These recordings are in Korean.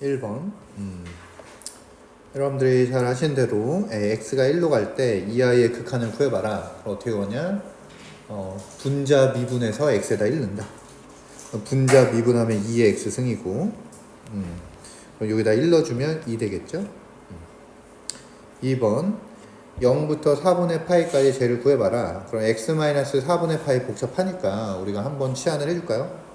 1번. 여러분들이 잘 아시는 대로 x가 1로 갈 때 이하의 극한을 구해봐라. 어떻게 구하냐? 분자 미분해서 x에다 1 넣는다. 분자 미분하면 2의 x승이고 그럼 여기다 1 넣어주면 2 되겠죠? 2번 0부터 4분의 파이까지 쟤를 구해봐라. 그럼 x-4분의 파이 복잡하니까 우리가 한번 치환을 해줄까요?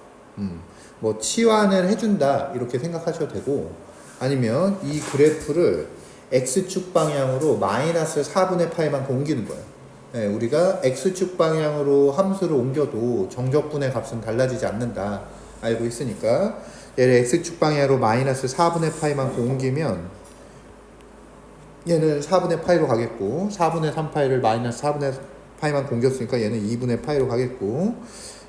뭐 치환을 해준다 이렇게 생각하셔도 되고, 아니면 이 그래프를 x축 방향으로 마이너스 4분의 파이만큼 옮기는 거예요. 네, 우리가 x축 방향으로 함수를 옮겨도 정적분의 값은 달라지지 않는다 알고 있으니까, 얘를 x축 방향으로 마이너스 4분의 파이만큼 옮기면 얘는 4분의 파이로 가겠고, 4분의 3파이를 마이너스 4분의 파이만 옮겼으니까 얘는 2분의 파이로 가겠고,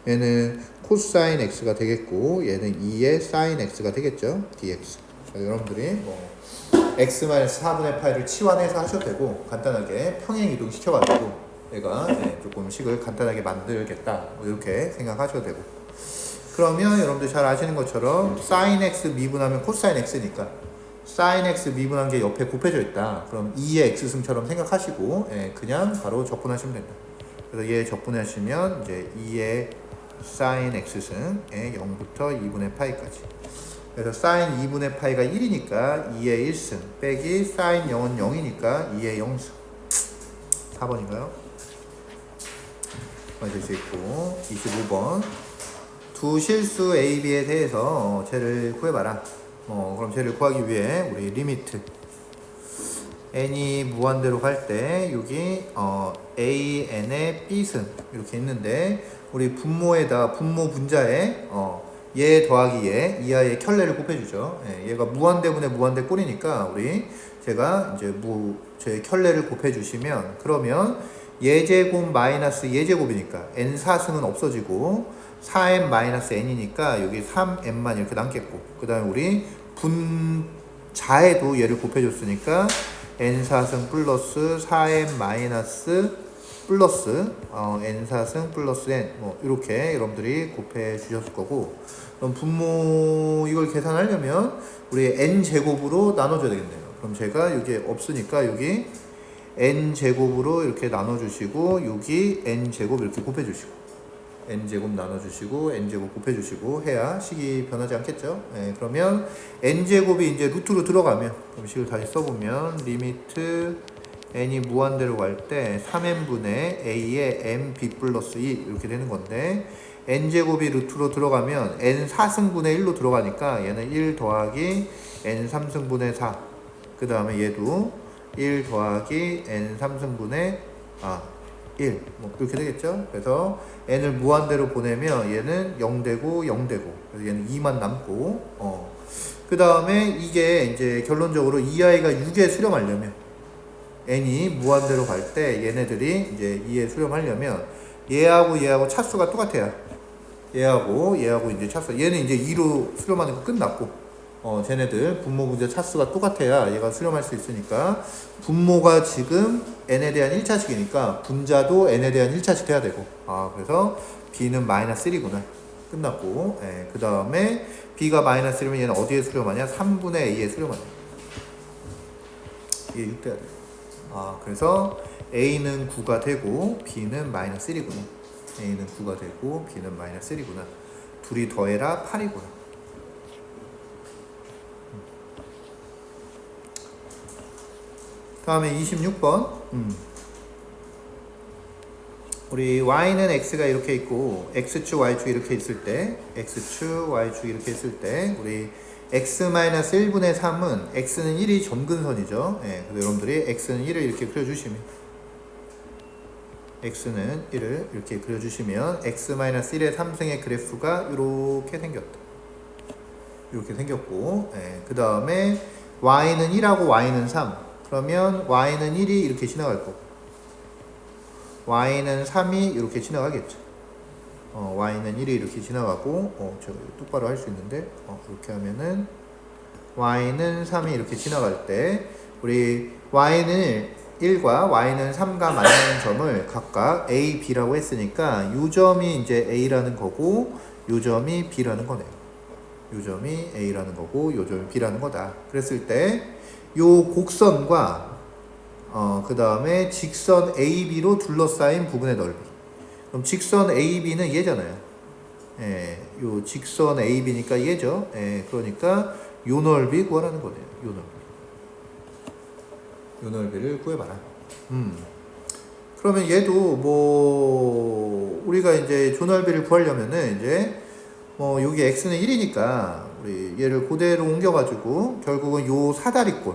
얘는 코사인 x가 되겠고, 얘는 2의 사인 x가 되겠죠. dx. 여러분들이 뭐 x-4분의 파이를 치환해서 하셔도 되고, 간단하게 평행 이동 시켜가지고 얘가 조금 식을 간단하게 만들겠다 이렇게 생각하셔도 되고, 그러면 여러분들 잘 아시는 것처럼 사인 x 미분하면 코사인 x니까 사인 x 미분한 게 옆에 곱해져 있다. 그럼 2의 x승처럼 생각하시고 그냥 바로 적분하시면 된다. 그래서 얘 적분하시면 이제 2의 사인 x승 0부터 2분의 파이까지. 그래서 사인 2분의 파이가 1이니까 2의 1승 빼기 사인 0은 0이니까 2의 0승. 4번인가요? 될 수 있고. 25번 두 실수 a, b에 대해서 쟤를 구해봐라. 그럼 쟤를 구하기 위해 우리 리미트 n이 무한대로 갈 때 여기 a, n의 b승 이렇게 있는데, 우리 분모에다 분모 분자에 얘 더하기 얘 이하의 켤레를 곱해주죠. 얘가 무한대분의 무한대 꼴이니까 우리 제가 이제 제 켤레를 곱해주시면, 그러면 예제곱 마이너스 예제곱이니까 n4승은 없어지고 4n 마이너스 n이니까 여기 3n만 이렇게 남겠고, 그 다음에 우리 분자에도 얘를 곱해줬으니까 n4승 플러스 4n 마이너스 플러스 n4승 플러스 n 뭐 이렇게 여러분들이 곱해 주셨을 거고, 그럼 분모 이걸 계산하려면 우리 n제곱으로 나눠줘야 되겠네요. 그럼 제가 여기 없으니까 여기 n제곱으로 이렇게 나눠주시고, 여기 n제곱 이렇게 곱해주시고, n제곱 나눠주시고 n제곱 곱해주시고 해야 식이 변하지 않겠죠. 그러면 n제곱이 이제 루트로 들어가면, 그럼 식을 다시 써보면 리미트 n이 무한대로 갈 때 3n분의 a의 nb 플러스 2 이렇게 되는 건데, n제곱이 루트로 들어가면 n4승분의 1로 들어가니까 얘는 1 더하기 n3승분의 4, 그 다음에 얘도 1 더하기 n3승분의 1 뭐 이렇게 되겠죠. 그래서 n을 무한대로 보내면 얘는 0되고 0되고, 그래서 얘는 2만 남고 그 다음에 이게 이제 결론적으로 이하이가 6에 수렴하려면, n이 무한대로 갈 때 얘네들이 이제 2에 수렴하려면 얘하고 얘하고 차수가 똑같아요. 얘하고 이제 차수, 얘는 이제 2로 수렴하는 거 끝났고, 쟤네들 분모 분자 차수가 똑같아야 얘가 수렴할 수 있으니까, 분모가 지금 n에 대한 1차식이니까 분자도 n에 대한 1차식 돼야 되고, 그래서 b는 마이너스 1이구나 끝났고, 그 다음에 b가 마이너스 1이면 얘는 어디에 수렴하냐? 3분의 a에 수렴하냐. 이게 6 돼야 돼. 그래서 a는 9가 되고 b는 마이너스 1이구나. a는 9가 되고 b는 마이너스 1이구나. 둘이 더해라 8이구나. 다음에 26번. 우리 y는 x가 이렇게 있고 x축 y축 이렇게 있을 때, x축 y축 이렇게 있을 때 우리 x-1분의 3은 x는 1이 점근선이죠. 그래서 여러분들이 x는 1을 이렇게 그려주시면, x는 1을 이렇게 그려주시면 x-1의 3승의 그래프가 이렇게 생겼다. 이렇게 생겼고, 그 다음에 y는 1하고 y는 3. 그러면 y는 1이 이렇게 지나갈 거고 y는 3이 이렇게 지나가겠죠. y는 1이 이렇게 지나가고, 제가 똑바로 할 수 있는데, 이렇게 하면은 y는 3이 이렇게 지나갈 때 우리 y는 1과 y는 3가 만나는 점을 각각 a, b라고 했으니까 이 점이 이제 a라는 거고 이 점이 b라는 거네요. 요 점이 A라는 거고 요 점이 B라는 거다. 그랬을 때 요 곡선과 그 다음에 직선 AB로 둘러싸인 부분의 넓이. 그럼 직선 AB는 얘잖아요. 예, 요 직선 AB니까 얘죠. 예, 그러니까 요 넓이 구하라는 거네요. 요 넓이. 요 넓이를 구해봐라. 그러면 얘도 뭐 우리가 이제 조 넓이를 구하려면은 이제 뭐 여기 x는 1이니까 우리 얘를 그대로 옮겨가지고 결국은 요 사다리꼴,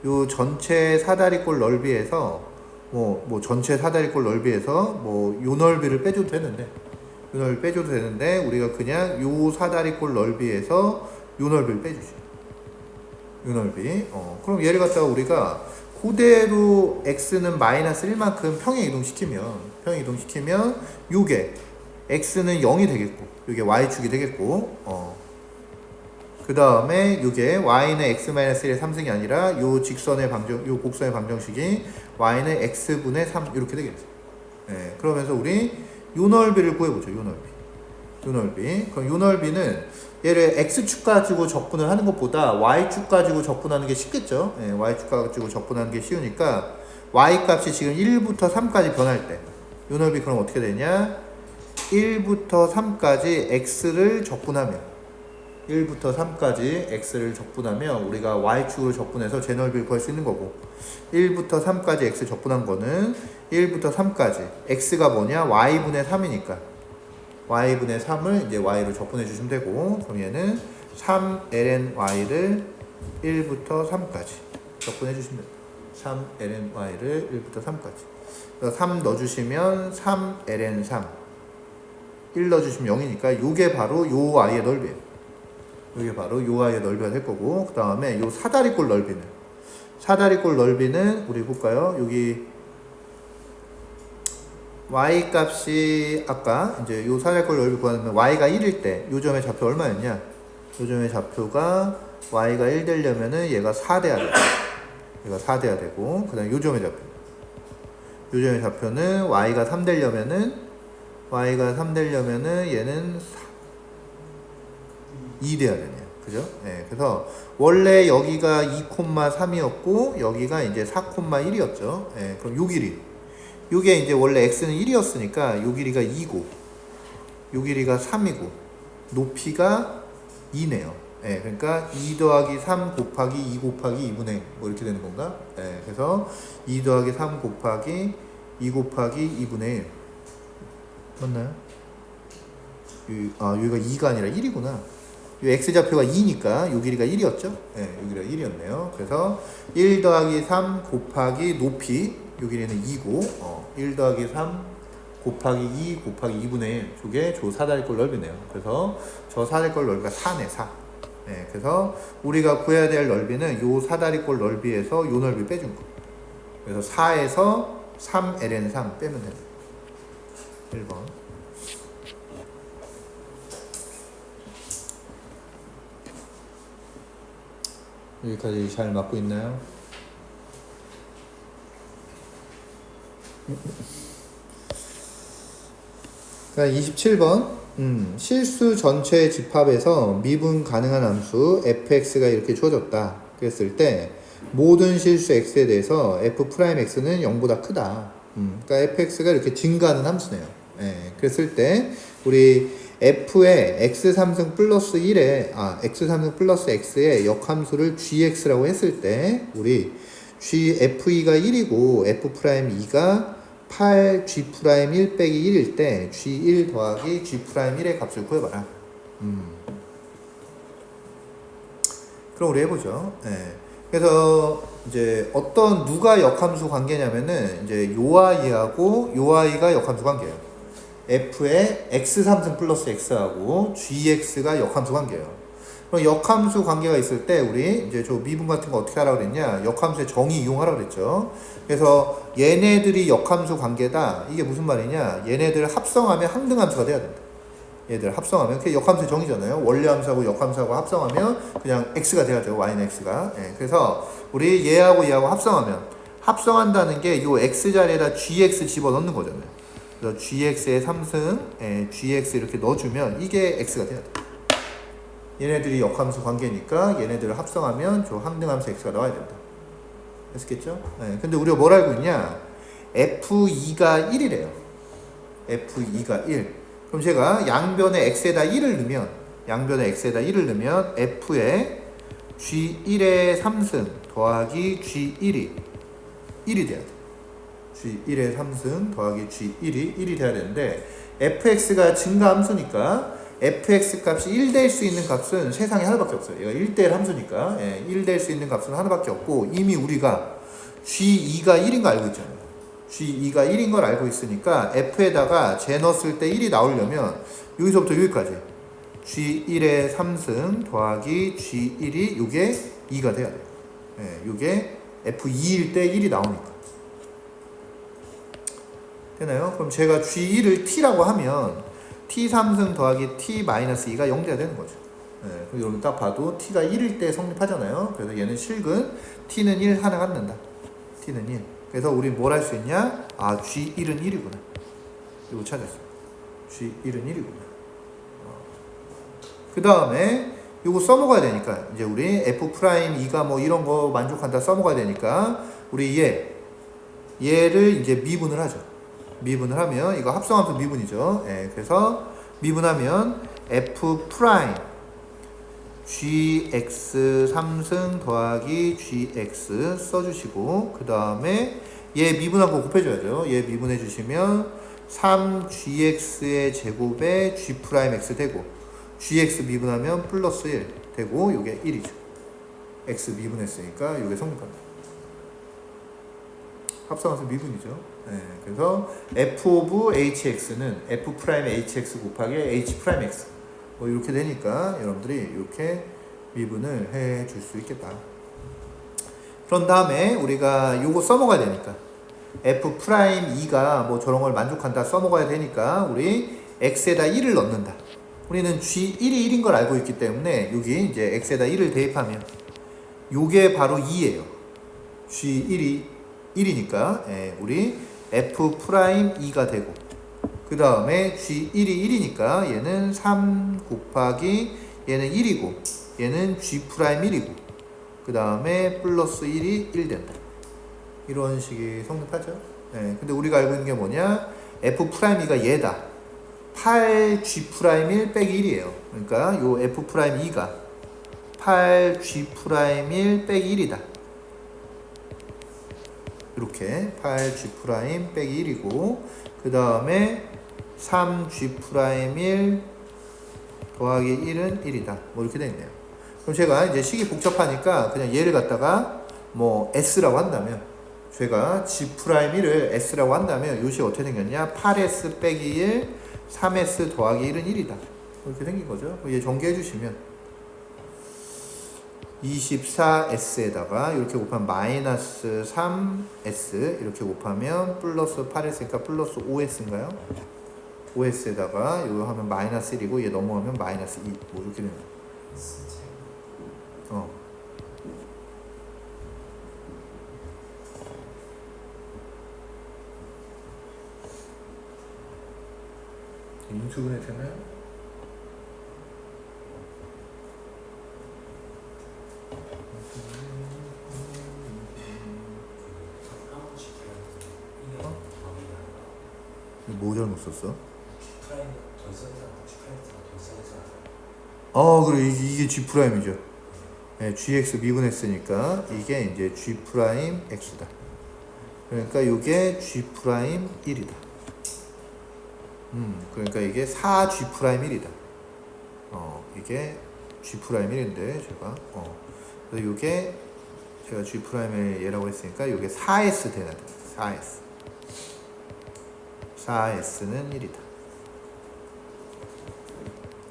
요 전체 사다리꼴 넓이에서 뭐 전체 사다리꼴 넓이에서 뭐 요 넓이를 빼줘도 되는데 요 넓이 빼줘도 되는데 우리가 그냥 요 사다리꼴 넓이에서 요 넓이를 빼주죠. 요 넓이. 그럼 얘를 갖다가 우리가 그대로 x는 마이너스 1만큼 평행 이동시키면 요게 x는 0이 되겠고 요게 y축이 되겠고 그 다음에 요게 y는 x-1의 3승이 아니라 요 직선의 요 곡선의 방정식이 y는 x분의 3 이렇게 되겠죠. 예, 그러면서 우리 요 넓이를 구해보죠. 요 넓이. 그럼 요 넓이는 얘를 x축 가지고 적분을 하는 것보다 y축 가지고 적분하는 게 쉽겠죠. 예, y축 가지고 적분하는 게 쉬우니까 y 값이 지금 1부터 3까지 변할 때 요 넓이 그럼 어떻게 되냐? 1부터 3까지 x를 적분하면 1부터 3까지 x를 적분하면 우리가 y축으로 적분해서 제 넓이를 구할 수 있는 거고 1부터 3까지 x 적분한 거는 1부터 3까지 x가 뭐냐? y분의 3이니까 y분의 3을 이제 y로 적분해 주시면 되고 그럼 얘는 3ln y를 1부터 3까지 적분해 주시면 됩니다. 3ln y를 1부터 3까지 3 넣어주시면 3ln 3 1 넣어주시면 0이니까 요게 바로 요 y의 넓이에요. 요게 바로 요 y의 넓이가 될 거고 그 다음에 요 사다리꼴 넓이는 우리 볼까요? 여기 y 값이 아까 이제 요 사다리꼴 넓이 구하면 y가 1일 때 요 점의 좌표 얼마였냐? 요 점의 좌표가 y가 1 되려면은 얘가 4 돼야 돼. 얘가 4 돼야 되고 그다음에 요 점의 좌표. 요 점의 좌표는 y가 3 되려면은 얘는 2 돼야 되네요. 그죠? 네, 그래서 원래 여기가 2,3이었고 여기가 이제 4,1이었죠. 네, 그럼 요 길이 요게 이제 원래 x는 1이었으니까 요 길이가 2고 요 길이가 3이고 높이가 2네요. 예, 그러니까 2 더하기 3 곱하기 2 곱하기 2분의 1 뭐 이렇게 되는 건가? 예, 그래서 2 더하기 3 곱하기 2 곱하기 2분의 1 맞나요? 여기가 2가 아니라 1이구나. 요 x좌표가 2니까 요 길이가 1이었죠? 예, 요 길이가 1이었네요. 그래서 1 더하기 3 곱하기 높이 요 길이는 2고 1 더하기 3 곱하기 2 곱하기 2분의 1 저게 저 사다리꼴 넓이네요. 그래서 저 사다리꼴 넓이가 4네 4. 네, 그래서 우리가 구해야 될 넓이는 요 사다리꼴 넓이에서 요 넓이 빼준 거. 그래서 4에서 3ln3 빼면 됩니다. 1번. 여기까지 잘 맞고 있나요? 그러니까 27번 실수 전체 집합에서 미분 가능한 함수 fx가 이렇게 주어졌다 그랬을 때 모든 실수 x에 대해서 f'x는 0보다 크다. 그러니까 fx가 이렇게 증가하는 함수네요. 예, 그랬을 때 우리 f의 x3승 플러스 1에 x3승 플러스 x의 역함수를 gx라고 했을 때 우리 fE가 1이고 f'E가 8G'1 빼기 1일 때 G1 더하기 G'1의 값을 구해봐라. 그럼 우리 해보죠. 네. 그래서 이제 누가 역함수 관계냐면은 이제 요 i하고 요 i가 역함수 관계예요. f의 x3승 플러스 x하고 gx가 역함수 관계예요. 그럼 역함수 관계가 있을 때 우리 이제 저 미분 같은 거 어떻게 하라고 그랬냐? 역함수의 정의 이용하라고 그랬죠. 그래서 얘네들이 역함수 관계다. 이게 무슨 말이냐? 얘네들 합성하면 항등함수가 돼야 된다. 얘들 합성하면 그게 역함수의 정의잖아요. 원래 함수하고 역함수하고 합성하면 그냥 x가 돼야죠. y는 x가. 예, 그래서 우리 얘하고 얘하고 합성한다는 게 요 x 자리에다 gx 집어넣는 거잖아요. 그래서 gx의 3승, gx 이렇게 넣어주면 이게 x가 돼야 돼. 얘네들이 역함수 관계니까 얘네들을 합성하면 저 항등함수 x가 나와야 된다. 아시겠죠? 네, 근데 우리가 뭘 알고 있냐? f2가 1이래요. f2가 1. 그럼 제가 양변에 x에다 1을 넣으면 f의 g1의 3승 더하기 g1이 1이 돼야 돼. g1의 3승 더하기 g1이 1이 돼야 되는데 fx가 증가함수니까 fx 값이 1 될 수 있는 값은 세상에 하나밖에 없어요. 얘가 1대1 함수니까 1 될 수 있는 값은 하나밖에 없고 이미 우리가 g2가 1인 거 알고 있잖아요. g2가 1인 걸 알고 있으니까 f에다가 재 넣었을 때 1이 나오려면 여기서부터 여기까지 g1의 3승 더하기 g1이 요게 2가 돼야 돼요. 요게 f2일 때 1이 나오니까. 되나요? 그럼 제가 g1을 t라고 하면 t 3승 더하기 t-2가 0 돼야 되는 거죠. 그럼 여러분 딱 봐도 t가 1일 때 성립하잖아요. 그래서 얘는 실근 t는 1 하나 갖는다. t는 1. 그래서 우리 뭘 할 수 있냐? 아, g1은 1이구나. 이거 찾았어. g1은 1이구나. 그 다음에 이거 써먹어야 되니까 이제 우리 f'2가 뭐 이런 거 만족한다 써먹어야 되니까 우리 얘를 이제 미분을 하죠. 미분을 하면 이거 합성함수 미분이죠. 그래서 미분하면 f' gx 3승 더하기 gx 써주시고 그 다음에 얘 미분한 거 곱해줘야죠. 얘 미분해 주시면 3gx의 제곱에 g'x 되고 gx 미분하면 플러스 1 되고 요게 1이죠. x 미분했으니까 요게 성립합니다. 합성함수 미분이죠. 그래서 f of hx는 f'의 hx 곱하기 h'x 뭐 이렇게 되니까 여러분들이 이렇게 미분을 해 줄 수 있겠다. 그런 다음에 우리가 요거 써먹어야 되니까 f'2가 뭐 저런 걸 만족한다 써먹어야 되니까 우리 x에다 1을 넣는다. 우리는 g1이 1인 걸 알고 있기 때문에 여기 이제 x에다 1을 대입하면 요게 바로 2예요. g1이 1이니까 우리 f'2가 되고 그 다음에 g1이 1이니까 얘는 3 곱하기 얘는 1이고 얘는 g'1이고 그 다음에 플러스 1이 1 된다. 이런 식이 성립하죠. 근데 우리가 알고 있는 게 뭐냐? f'2가 얘다. 8g'1 빼기 1이에요. 그러니까 요 f'2가 8g'1 빼기 1이다. 이렇게 8g' 빼기 1이고 그 다음에 3g'1 더하기 1은 1이다. 뭐 이렇게 되겠네요. 그럼 제가 이제 식이 복잡하니까 그냥 얘를 갖다가 뭐 s라고 한다면 제가 g'1을 s라고 한다면 요식 어떻게 생겼냐? 8s 빼기 1 3s 더하기 1은 1이다. 이렇게 생긴 거죠. 얘 전개해 주시면 24s에다가 이렇게 곱하면 마이너스 3s 이렇게 곱하면 플러스 8s니까 플러스 5s인가요? 5s에다가 이거 하면 마이너스 1이고 얘 넘어가면 마이너스 2 뭐 이렇게 되는 인수분해 되나요? 뭐 잘못 썼어? 그래 이게 G'이죠. GX 미분했으니까 이게 이제 G'X다. 그러니까 이게 G'1이다. 그러니까 이게 4G'1이다. 이게 G'1인데 제가 그래서 이게 제가 G'의 얘라고 했으니까 이게 4S 되나 돼. 4S는 1이다.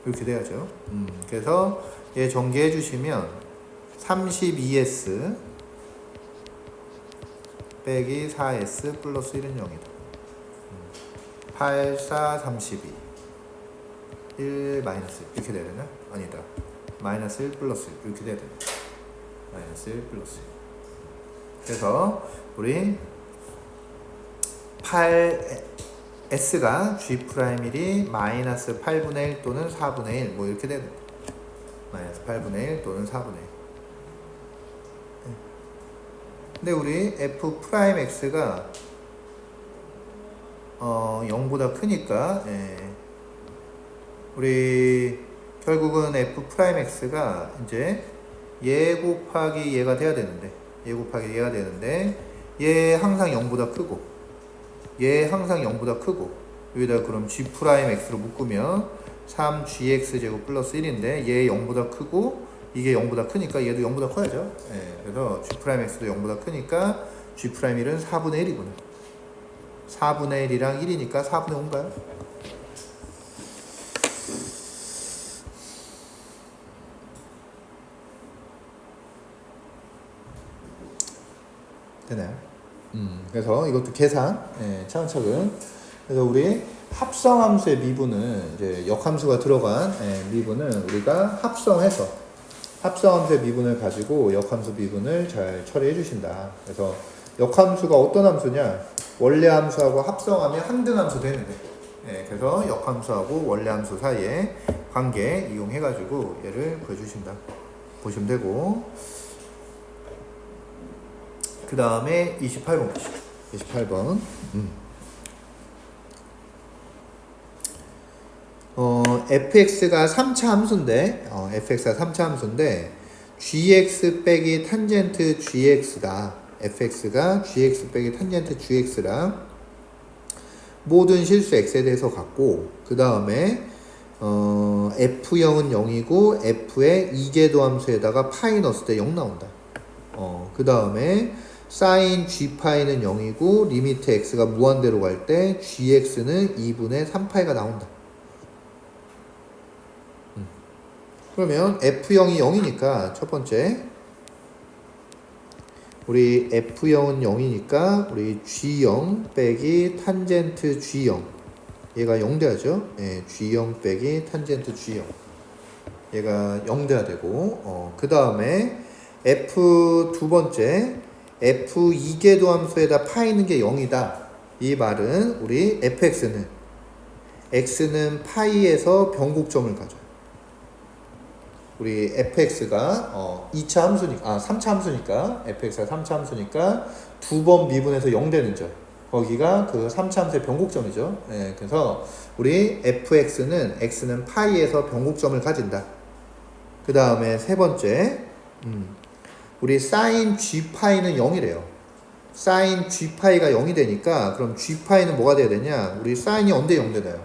이렇게 돼야죠. 그래서 얘 전개해 주시면 32S 빼기 4S 플러스 1은 0이다. 8, 4, 32 1 마이너스 이렇게 돼야 되나? 아니다. 마이너스 1 플러스 1 이렇게 돼야 되나? 마이너스 1 플러스 1 그래서 우리 8S가 G'1이 마이너스 8분의 1 또는 4분의 1 뭐 이렇게 되는 마이너스 8분의 1 또는 4분의 1. 근데 우리 f 프라임 x가 0보다 크니까 우리 결국은 f 프라임 x가 이제 얘 곱하기 얘가 돼야 되는데 얘 항상 0보다 크고 얘 항상 0보다 크고 여기다 그럼 g 프라임 x로 묶으면 3gx 제곱 플러스 1인데 얘 0보다 크고 이게 0보다 크니까 얘도 0보다 커야죠. 그래서 g 프라임 x도 0보다 크니까 g 프라임 1은 4분의 1이구나. 4분의 1이랑 1이니까 4분의 5인가요? 되나요? 그래서 이것도 계산, 차근차근. 그래서 우리 합성함수의 미분은 이제 역함수가 들어간 미분은 우리가 합성함수의 미분을 가지고 역함수 미분을 잘 처리해 주신다. 그래서 역함수가 어떤 함수냐? 원래 함수하고 합성하면 항등함수 되는데, 그래서 역함수하고 원래 함수 사이에 관계 이용해 가지고 얘를 구해주신다. 보시면 되고. 그 다음에 28번 보시죠. 28번. fx가 3차 함수인데, gx 빼기 탄젠트 gx다. fx가 gx 빼기 탄젠트 gx랑 모든 실수 x에 대해서 같고, 그 다음에 f0은 0이고 f의 이계도 함수에다가 파이 넣었을 때 0 나온다. 그 다음에 사인 g파이는 0이고 리미트 x가 무한대로 갈 때 gx는 2분의 3파이가 나온다. 그러면 f0이 0이니까 첫 번째 우리 f0은 0이니까 우리 g0 빼기 탄젠트 g0 얘가 0 돼야죠. g0 빼기 탄젠트 g0 얘가 0 돼야 되고 그 다음에 f 두 번째 f 이계도 함수에다 파이는 게 0이다. 이 말은 우리 fx는 x는 파이에서 변곡점을 가져요. 우리 fx가 2차 함수니까 3차 함수니까 fx가 3차 함수니까 두 번 미분해서 0 되는 점 거기가 그 3차 함수의 변곡점이죠. 그래서 우리 fx는 x는 파이에서 변곡점을 가진다. 그 다음에 세 번째 우리 사인 g파이는 0이래요. 사인 g파이가 0이 되니까 그럼 g파이는 뭐가 돼야 되냐? 우리 사인이 언제 0 되나요?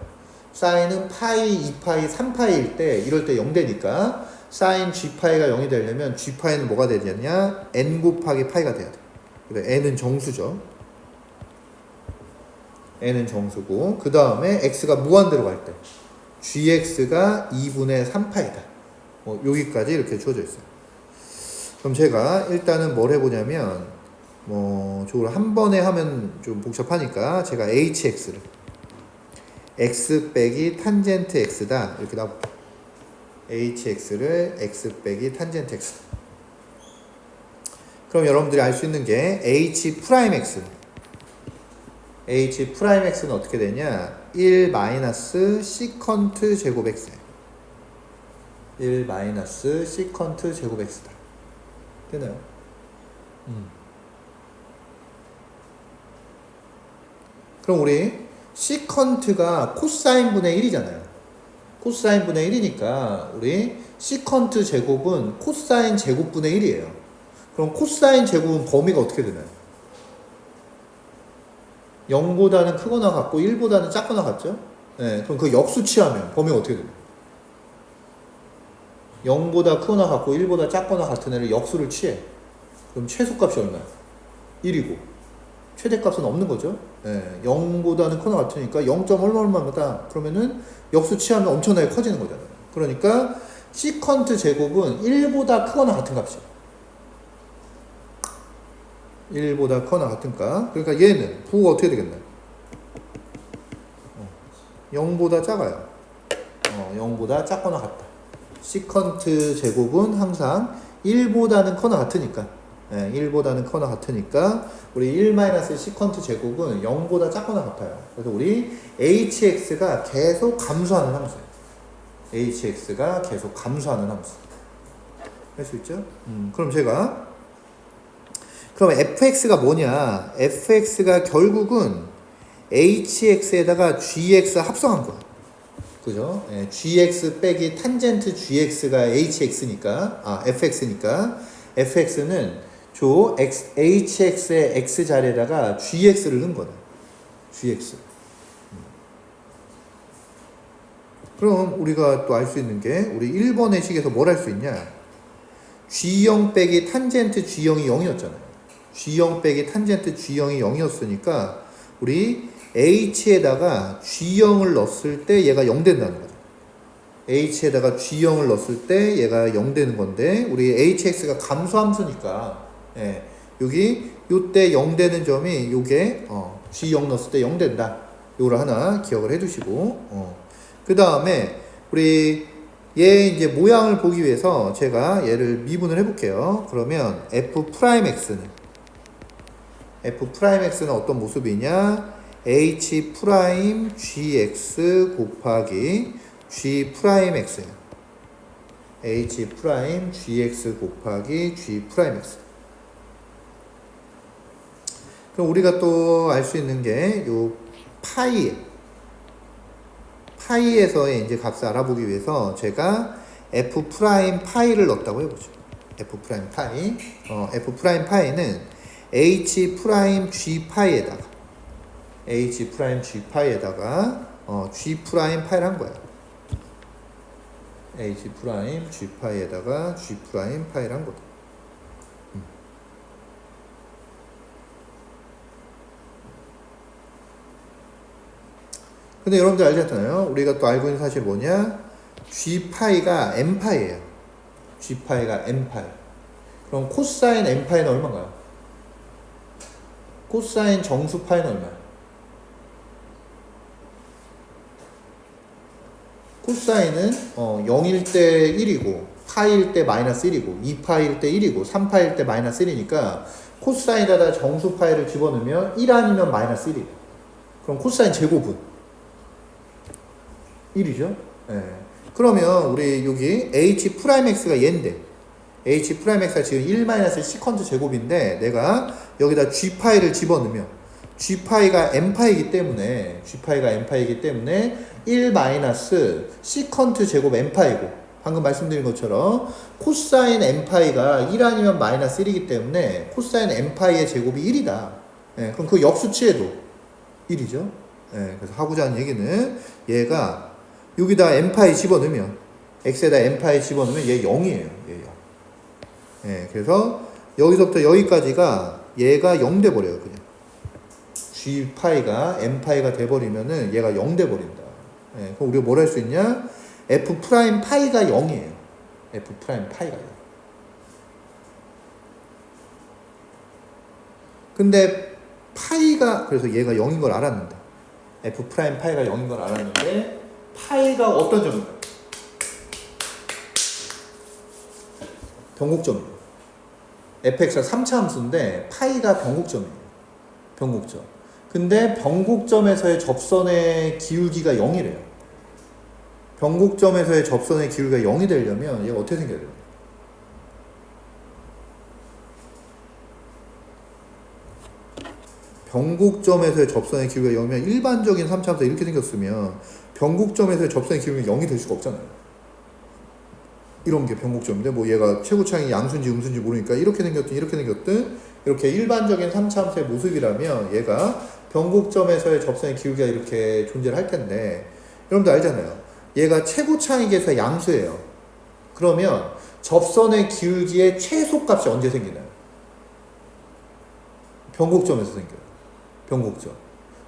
사인은 파이, 2파이, 3파이일 때 이럴 때 0 되니까 사인 g파이가 0이 되려면 g파이는 뭐가 되냐? n 곱하기 파이가 돼야 돼. 그래, n은 정수죠. n은 정수고 그 다음에 x가 무한대로 갈 때 gx가 2분의 3파이다. 여기까지 이렇게 주어져 있어요. 그럼 제가 일단은 뭘 해보냐면 저걸 한 번에 하면 좀 복잡하니까 제가 hx를 x 빼기 탄젠트 x다 이렇게 놔볼게요. hx를 x 빼기 탄젠트 x다. 그럼 여러분들이 알 수 있는 게 h 프라임 x는 어떻게 되냐? 1 마이너스 시컨트 제곱 x예요. 1 마이너스 시컨트 제곱 x다. 되나요? 그럼 우리 시컨트가 코사인 분의 1이잖아요. 코사인 분의 1이니까 우리 시컨트 제곱은 코사인 제곱분의 1이에요. 그럼 코사인 제곱은 범위가 어떻게 되나요? 0보다는 크거나 같고 1보다는 작거나 같죠? 그럼 그 역수 취하면 범위가 어떻게 되나요? 0보다 크거나 같고 1보다 작거나 같은 애를 역수를 취해. 그럼 최소값이 얼마야? 1이고 최대값은 없는 거죠. 0보다는 크거나 같으니까 0. 얼마마다 그러면은 역수 취하면 엄청나게 커지는 거잖아요. 그러니까 시컨트 제곱은 1보다 크거나 같은 값이에요. 1보다 크거나 같은 값. 그러니까 얘는 부호가 어떻게 되겠나요? 0보다 작아요. 0보다 작거나 같다. 시컨트 제곱은 항상 1보다는 커나 같으니까 1보다는 커나 같으니까 우리 1 마이너스 시컨트 제곱은 0보다 작거나 같아요. 그래서 우리 hx가 계속 감소하는 함수예요. hx가 계속 감소하는 함수. 할 수 있죠? 그럼 제가 그럼 fx가 뭐냐? fx가 결국은 hx에다가 gx 합성한 거야. 그죠? 예, gx 빼기 탄젠트 gx가 hx니까, fx니까, fx는 hx의 x 자리에다가 gx를 넣은 거다. gx. 그럼 우리가 또 알 수 있는 게, 우리 1번의 식에서 뭘 할 수 있냐? g0 빼기 탄젠트 g0이 0이었잖아요. g0 빼기 탄젠트 g0이 0이었으니까, 우리 h에다가 g0을 넣었을 때 얘가 0 된다는 거죠. h에다가 g0을 넣었을 때 얘가 0 되는 건데, 우리 hx가 감소함수니까, 예, 여기 요때 0 되는 점이 요게 g0 넣었을 때 0 된다. 요걸 하나 기억을 해두시고, 그 다음에 우리 얘 이제 모양을 보기 위해서 제가 얘를 미분을 해볼게요. 그러면 f'x는 어떤 모습이냐? h 프라임 gx 곱하기 g 프라임 x예요. h 프라임 gx 곱하기 g 프라임 x. 그럼 우리가 또 알 수 있는 게 요 파이에서의 이제 값을 알아보기 위해서 제가 f 프라임 파이를 넣었다고 해보죠. f 프라임 파이. f 프라임 파이는 h 프라임 g 파이에다가 g 프라임 파이를 한 거예요. h 프라임 g 파이에다가 g 프라임 파이를 한 거다. 근데 여러분들 알잖아요. 우리가 또 알고 있는 사실 뭐냐? g 파이가 m 파이예요. g 파이가 m 파이. 그럼 코사인 m 파이는 얼마인가요? 코사인 정수 파이는 얼마야? 코사인은 0일 때 1이고 파이일 때 마이너스 1이고 2파이일 때 1이고 3파이일 때 마이너스 1이니까 코사인에다 정수 파이를 집어넣으면 1 아니면 마이너스 1이에요. 그럼 코사인 제곱은 1이죠? 네. 그러면 우리 여기 h 프라임 x가 얘인데 h 프라임 x가 지금 1 마이너스 시컨트 제곱인데 내가 여기다 g 파이를 집어넣으면 g 파이가 m 파이이기 때문에 1 마이너스 시컨트 제곱 m 파이고 방금 말씀드린 것처럼 코사인 m 파이가 1 아니면 마이너스 1이기 때문에 코사인 m 파이의 제곱이 1이다. 네. 그럼 그 역수치에도 1이죠? 네. 그래서 하고자 하는 얘기는 얘가 여기다 n파이 집어넣으면 x에다 n파이 집어넣으면 얘 0이에요. 얘 0. 예, 그래서 여기서부터 여기까지가 얘가 0 돼버려요. 그냥 g파이가 n파이가 돼버리면은 얘가 0 돼버린다. 예, 그럼 우리가 뭘 할 수 있냐? f 프라임 파이가 0이에요. f 프라임 파이가 0. 근데 파이가 그래서 얘가 0인 걸 알았는데 f 프라임 파이가 0인 걸 알았는데 파이가 어떤 점인가요? 변곡점이에요. fx가 3차 함수인데 파이가 변곡점이에요. 변곡점. 근데 변곡점에서의 접선의 기울기가 0이래요. 변곡점에서의 접선의 기울기가 0이 되려면 얘가 어떻게 생겨야 돼요? 변곡점에서의 접선의 기울기가 0이면 일반적인 3차 함수가 이렇게 생겼으면 변곡점에서의 접선의 기울기가 0이 될 수가 없잖아요. 이런 게 변곡점인데 뭐 얘가 최고차항이 양수인지 음수인지 모르니까 이렇게 생겼든 이렇게 일반적인 3차 함수의 모습이라면 얘가 변곡점에서의 접선의 기울기가 이렇게 존재를 할 텐데 여러분들 알잖아요. 얘가 최고차항에서 양수예요. 그러면 접선의 기울기의 최소값이 언제 생기나요? 변곡점에서 생겨요. 변곡점.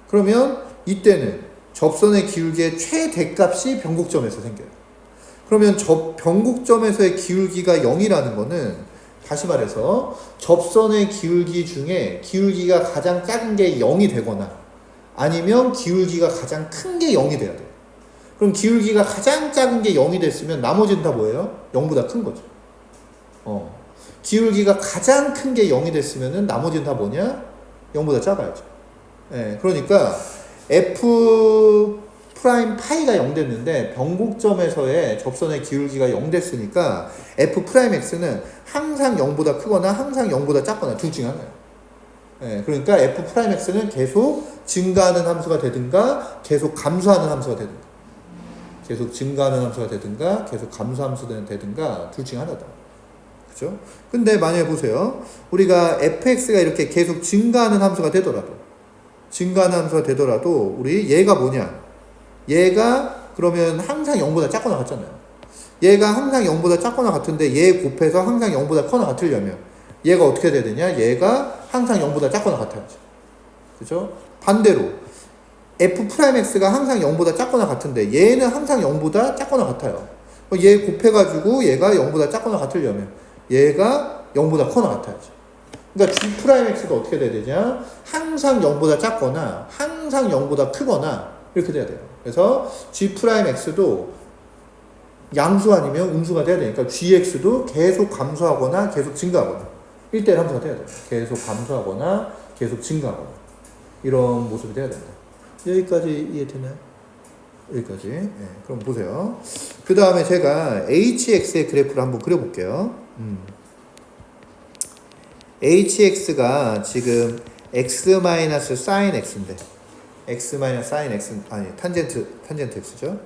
그러면 이때는 접선의 기울기의 최대값이 변곡점에서 생겨요. 그러면 변곡점에서의 기울기가 0이라는 거는 다시 말해서 접선의 기울기 중에 기울기가 가장 작은 게 0이 되거나 아니면 기울기가 가장 큰 게 0이 돼야 돼요. 그럼 기울기가 가장 작은 게 0이 됐으면 나머지는 다 뭐예요? 0보다 큰 거죠. 기울기가 가장 큰 게 0이 됐으면 나머지는 다 뭐냐? 0보다 작아야죠. 네, 그러니까 f F' 파이가 0 됐는데 변곡점에서의 접선의 기울기가 0 됐으니까 F'X는 항상 0보다 크거나 항상 0보다 작거나 둘 중 하나예요. 예, 그러니까 F'X는 계속 증가하는 함수가 되든가 계속 감소하는 함수가 되든가 계속 증가하는 함수가 되든가 계속 감소 함수가 되든가 둘 중 하나다. 그죠? 근데 만약에 보세요. 우리가 fx가 이렇게 계속 증가하는 함수가 되더라도 우리 얘가 뭐냐? 얘가 그러면 항상 0보다 작거나 같잖아요. 얘가 항상 0보다 작거나 같은데 얘 곱해서 항상 0보다 커나 같으려면 얘가 어떻게 돼야 되냐? 얘가 항상 0보다 작거나 같아야죠. 그죠? 반대로 f'x가 항상 0보다 작거나 같은데 얘는 항상 0보다 작거나 같아요. 얘 곱해가지고 얘가 0보다 작거나 같으려면 얘가 0보다 커나 같아야죠. 그러니까 g'x가 어떻게 돼야 되냐? 항상 0보다 작거나 항상 0보다 크거나 이렇게 돼야 돼요. 그래서 g'x도 양수 아니면 음수가 돼야 되니까 gx도 계속 감소하거나 계속 증가하거나 1대1 함수가 돼야 돼요. 계속 감소하거나 계속 증가하거나 이런 모습이 돼야 된다. 여기까지 이해되나요? 여기까지. 네, 그럼 보세요. 그 다음에 제가 hx의 그래프를 한번 그려볼게요. hx가 지금 x-sin x인데 x-sin x 아니 탄젠트 x죠.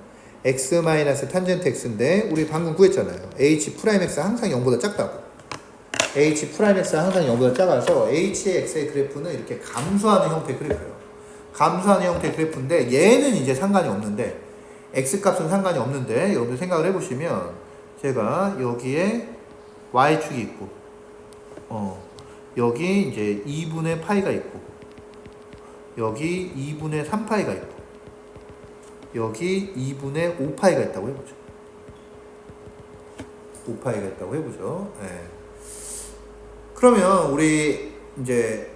x-탄젠트 x인데 우리 방금 구했잖아요. h'x 항상 0보다 작다고. h'x가 항상 0보다 작아서 hx의 그래프는 이렇게 감소하는 형태의 그래프예요. 감소하는 형태의 그래프인데 얘는 이제 상관이 없는데 x값은 상관이 없는데 여러분들 생각을 해보시면 제가 여기에 y축이 있고 여기 이제 2분의 파이가 있고 여기 2분의 3파이가 있고 여기 2분의 5파이가 있다고 해보죠. 5파이가 있다고 해보죠. 네. 그러면 우리 이제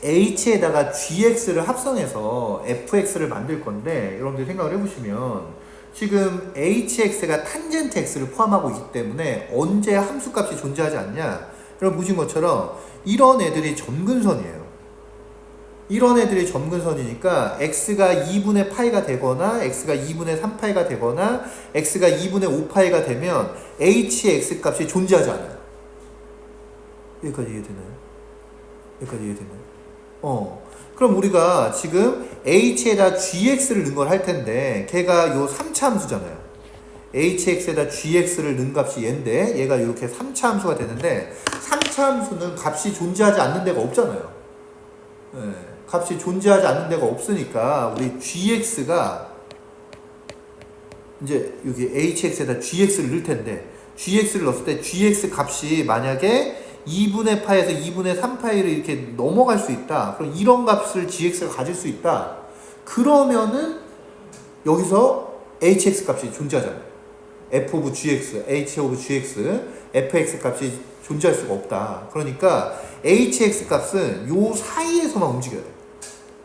h에다가 gx를 합성해서 fx를 만들 건데 여러분들 생각을 해보시면 지금 hx가 탄젠트 x를 포함하고 있기 때문에 언제 함수값이 존재하지 않냐? 여러분 보신 것처럼 이런 애들이 점근선이에요. 이런 애들이 점근선이니까 x가 2분의 파이가 되거나 x가 2분의 3파이가 되거나 x가 2분의 5파이가 되면 hx 값이 존재하지 않아요. 여기까지 이해되나요? 여기까지 이해되나요? 그럼 우리가 지금 h에다 gx를 넣은 걸 할 텐데 걔가 요 3차 함수잖아요. hx에다 gx를 넣은 값이 얘인데 얘가 이렇게 3차 함수가 되는데 3차 함수는 값이 존재하지 않는 데가 없잖아요. 네, 값이 존재하지 않는 데가 없으니까 우리 gx가 이제 여기 hx에다 gx를 넣을 텐데 gx를 넣었을 때 gx 값이 만약에 2분의 파에서 2분의 3파이를 이렇게 넘어갈 수 있다. 그럼 이런 값을 gx가 가질 수 있다. 그러면은 여기서 hx 값이 존재하잖아요. f of gx, h of gx, fx 값이 존재할 수가 없다. 그러니까 hx 값은 요 사이에서만 움직여야 돼요.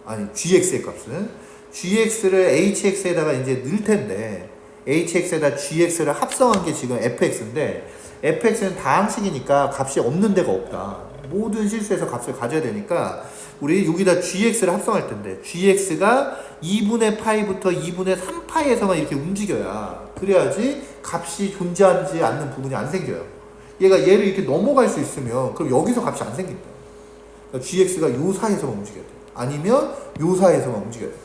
아니 gx의 값은 gx를 hx에다가 이제 넣을 텐데 hx에다 gx를 합성한 게 지금 fx인데 fx는 다항식이니까 값이 없는 데가 없다. 모든 실수에서 값을 가져야 되니까 우리 여기다 gx를 합성할 텐데 gx가 2분의 파이부터 2분의 3파이에서만 이렇게 움직여야 그래야지 값이 존재하지 않는 부분이 안 생겨요. 얘를 이렇게 넘어갈 수 있으면 그럼 여기서 값이 안 생긴다. 그러니까 gx가 요 사이에서만 움직여야 돼. 아니면 요 사이에서만 움직여야 돼.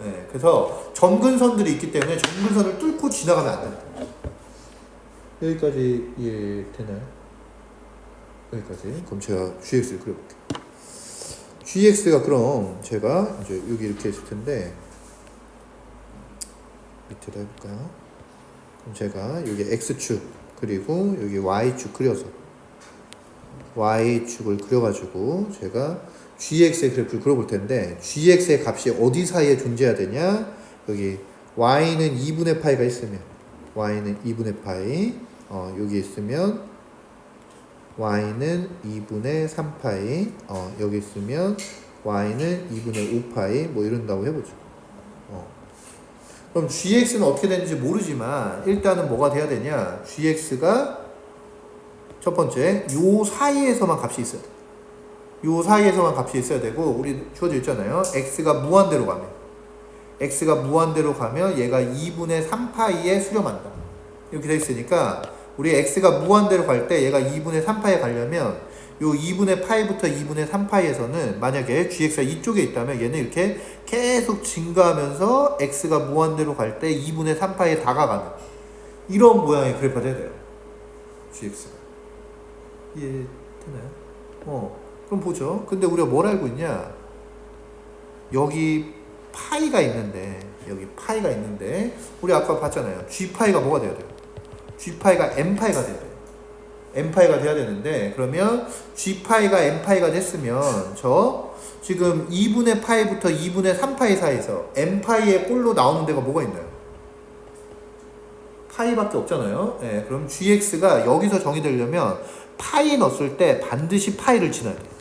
네, 그래서 점근선들이 있기 때문에 점근선을 뚫고 지나가면 안 된다. 여기까지 이해되나요? 여기까지. 그럼 제가 gx를 그려볼게요. gx가 그럼 제가 이제 여기 이렇게 있을 텐데 밑에다 해볼까요? 그럼 제가 여기 x축 그리고 여기 y축 그려서 y축을 그려가지고 제가 gx의 그래프를 그려볼 텐데 gx의 값이 어디 사이에 존재해야 되냐? 여기 y는 2분의 파이가 있으면 y는 2분의 파이 여기 있으면 y는 2분의 3파이 여기 있으면 y는 2분의 5파이 뭐 이런다고 해보죠. 그럼 gx는 어떻게 되는지 모르지만 일단은 뭐가 돼야 되냐? gx가 첫 번째 요 사이에서만 값이 있어야 돼. 요 사이에서만 값이 있어야 되고 우리 주어져 있잖아요. x가 무한대로 가면 x가 무한대로 가면 얘가 2분의 3파이에 수렴한다. 이렇게 돼 있으니까 우리 x가 무한대로 갈 때 얘가 2분의 3파이에 가려면 요 2분의 파이부터 2분의 3파이에서는 만약에 gx가 이쪽에 있다면 얘는 이렇게 계속 증가하면서 x가 무한대로 갈 때 2분의 3파이에 다가가는 이런 모양의 그래프가 돼야 돼요. gx가. 이해되나요? 그럼 보죠. 근데 우리가 뭘 알고 있냐? 여기 파이가 있는데 우리 아까 봤잖아요. g파이가 뭐가 돼야 돼요? g파이가 n파이가 돼야 돼요. n파이가 돼야 되는데 그러면 g파이가 n파이가 됐으면 저 지금 2분의 파이부터 2분의 3파이 사이에서 n파이의 꼴로 나오는 데가 뭐가 있나요? 파이밖에 없잖아요. 네, 그럼 gx가 여기서 정의되려면 파이 넣었을 때 반드시 파이를 지나야 돼요.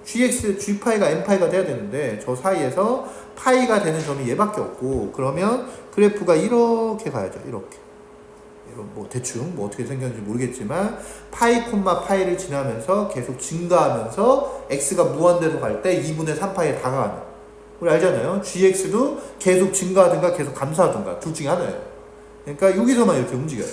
g파이가 n파이가 돼야 되는데 저 사이에서 파이가 되는 점이 얘밖에 없고 그러면 그래프가 이렇게 가야죠. 이렇게. 뭐 대충 뭐 어떻게 생겼는지 모르겠지만 파이 콤마 파이를 지나면서 계속 증가하면서 x가 무한대로 갈 때 2분의 3파이에 다가가는 우리 알잖아요. gx도 계속 증가하든가 계속 감소하든가 둘 중에 하나예요. 그러니까 여기서만 이렇게 움직여요.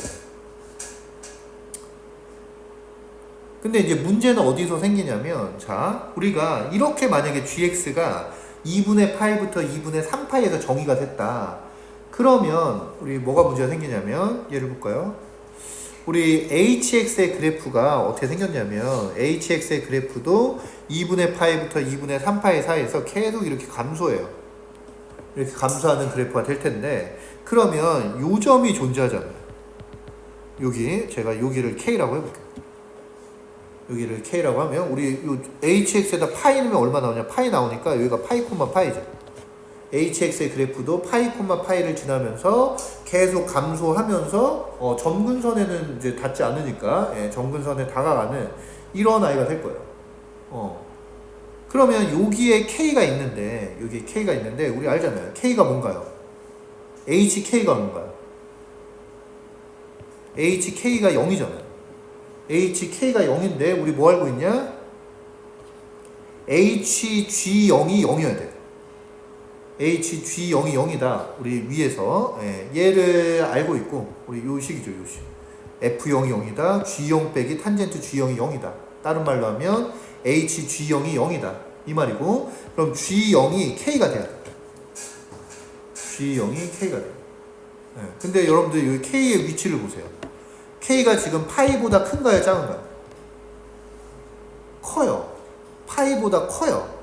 근데 이제 문제는 어디서 생기냐면 자 우리가 이렇게 만약에 gx가 2분의 파이부터 2분의 3파이에서 정의가 됐다. 그러면 우리 뭐가 문제가 생기냐면 예를 볼까요? 우리 hx의 그래프가 어떻게 생겼냐면 hx의 그래프도 2분의 파이부터 2분의 3파이 사이에서 계속 이렇게 감소해요. 이렇게 감소하는 그래프가 될 텐데 그러면 요 점이 존재하잖아요. 여기 제가 여기를 k라고 해볼게요. 여기를 k라고 하면 우리 요 hx에다 파이 넣으면 얼마 나오냐? 파이 나오니까 여기가 파이 콤마 파이죠. hx의 그래프도 파이 콤마 파이를 지나면서 계속 감소하면서 점근선에는 이제 닿지 않으니까 점근선에 다가가는 이런 아이가 될 거예요. 그러면 여기에 k가 있는데 우리 알잖아요. k가 뭔가요? hk가 뭔가요? hk가 0이잖아요. hk가 0인데 우리 뭐 알고 있냐? hg0이 0이어야 돼요. hg0이 0이다. 우리 위에서 얘를 알고 있고 우리 요 식이죠. 요 식. f0이 0이다. g0 빼기 탄젠트 g0이 0이다. 다른 말로 하면 hg0이 0이다. 이 말이고 그럼 g0이 k가 돼야 돼. g0이 k가 돼요. 근데 여러분들 여기 k의 위치를 보세요. k가 지금 파이보다 큰가요? 작은가요? 커요. 파이보다 커요.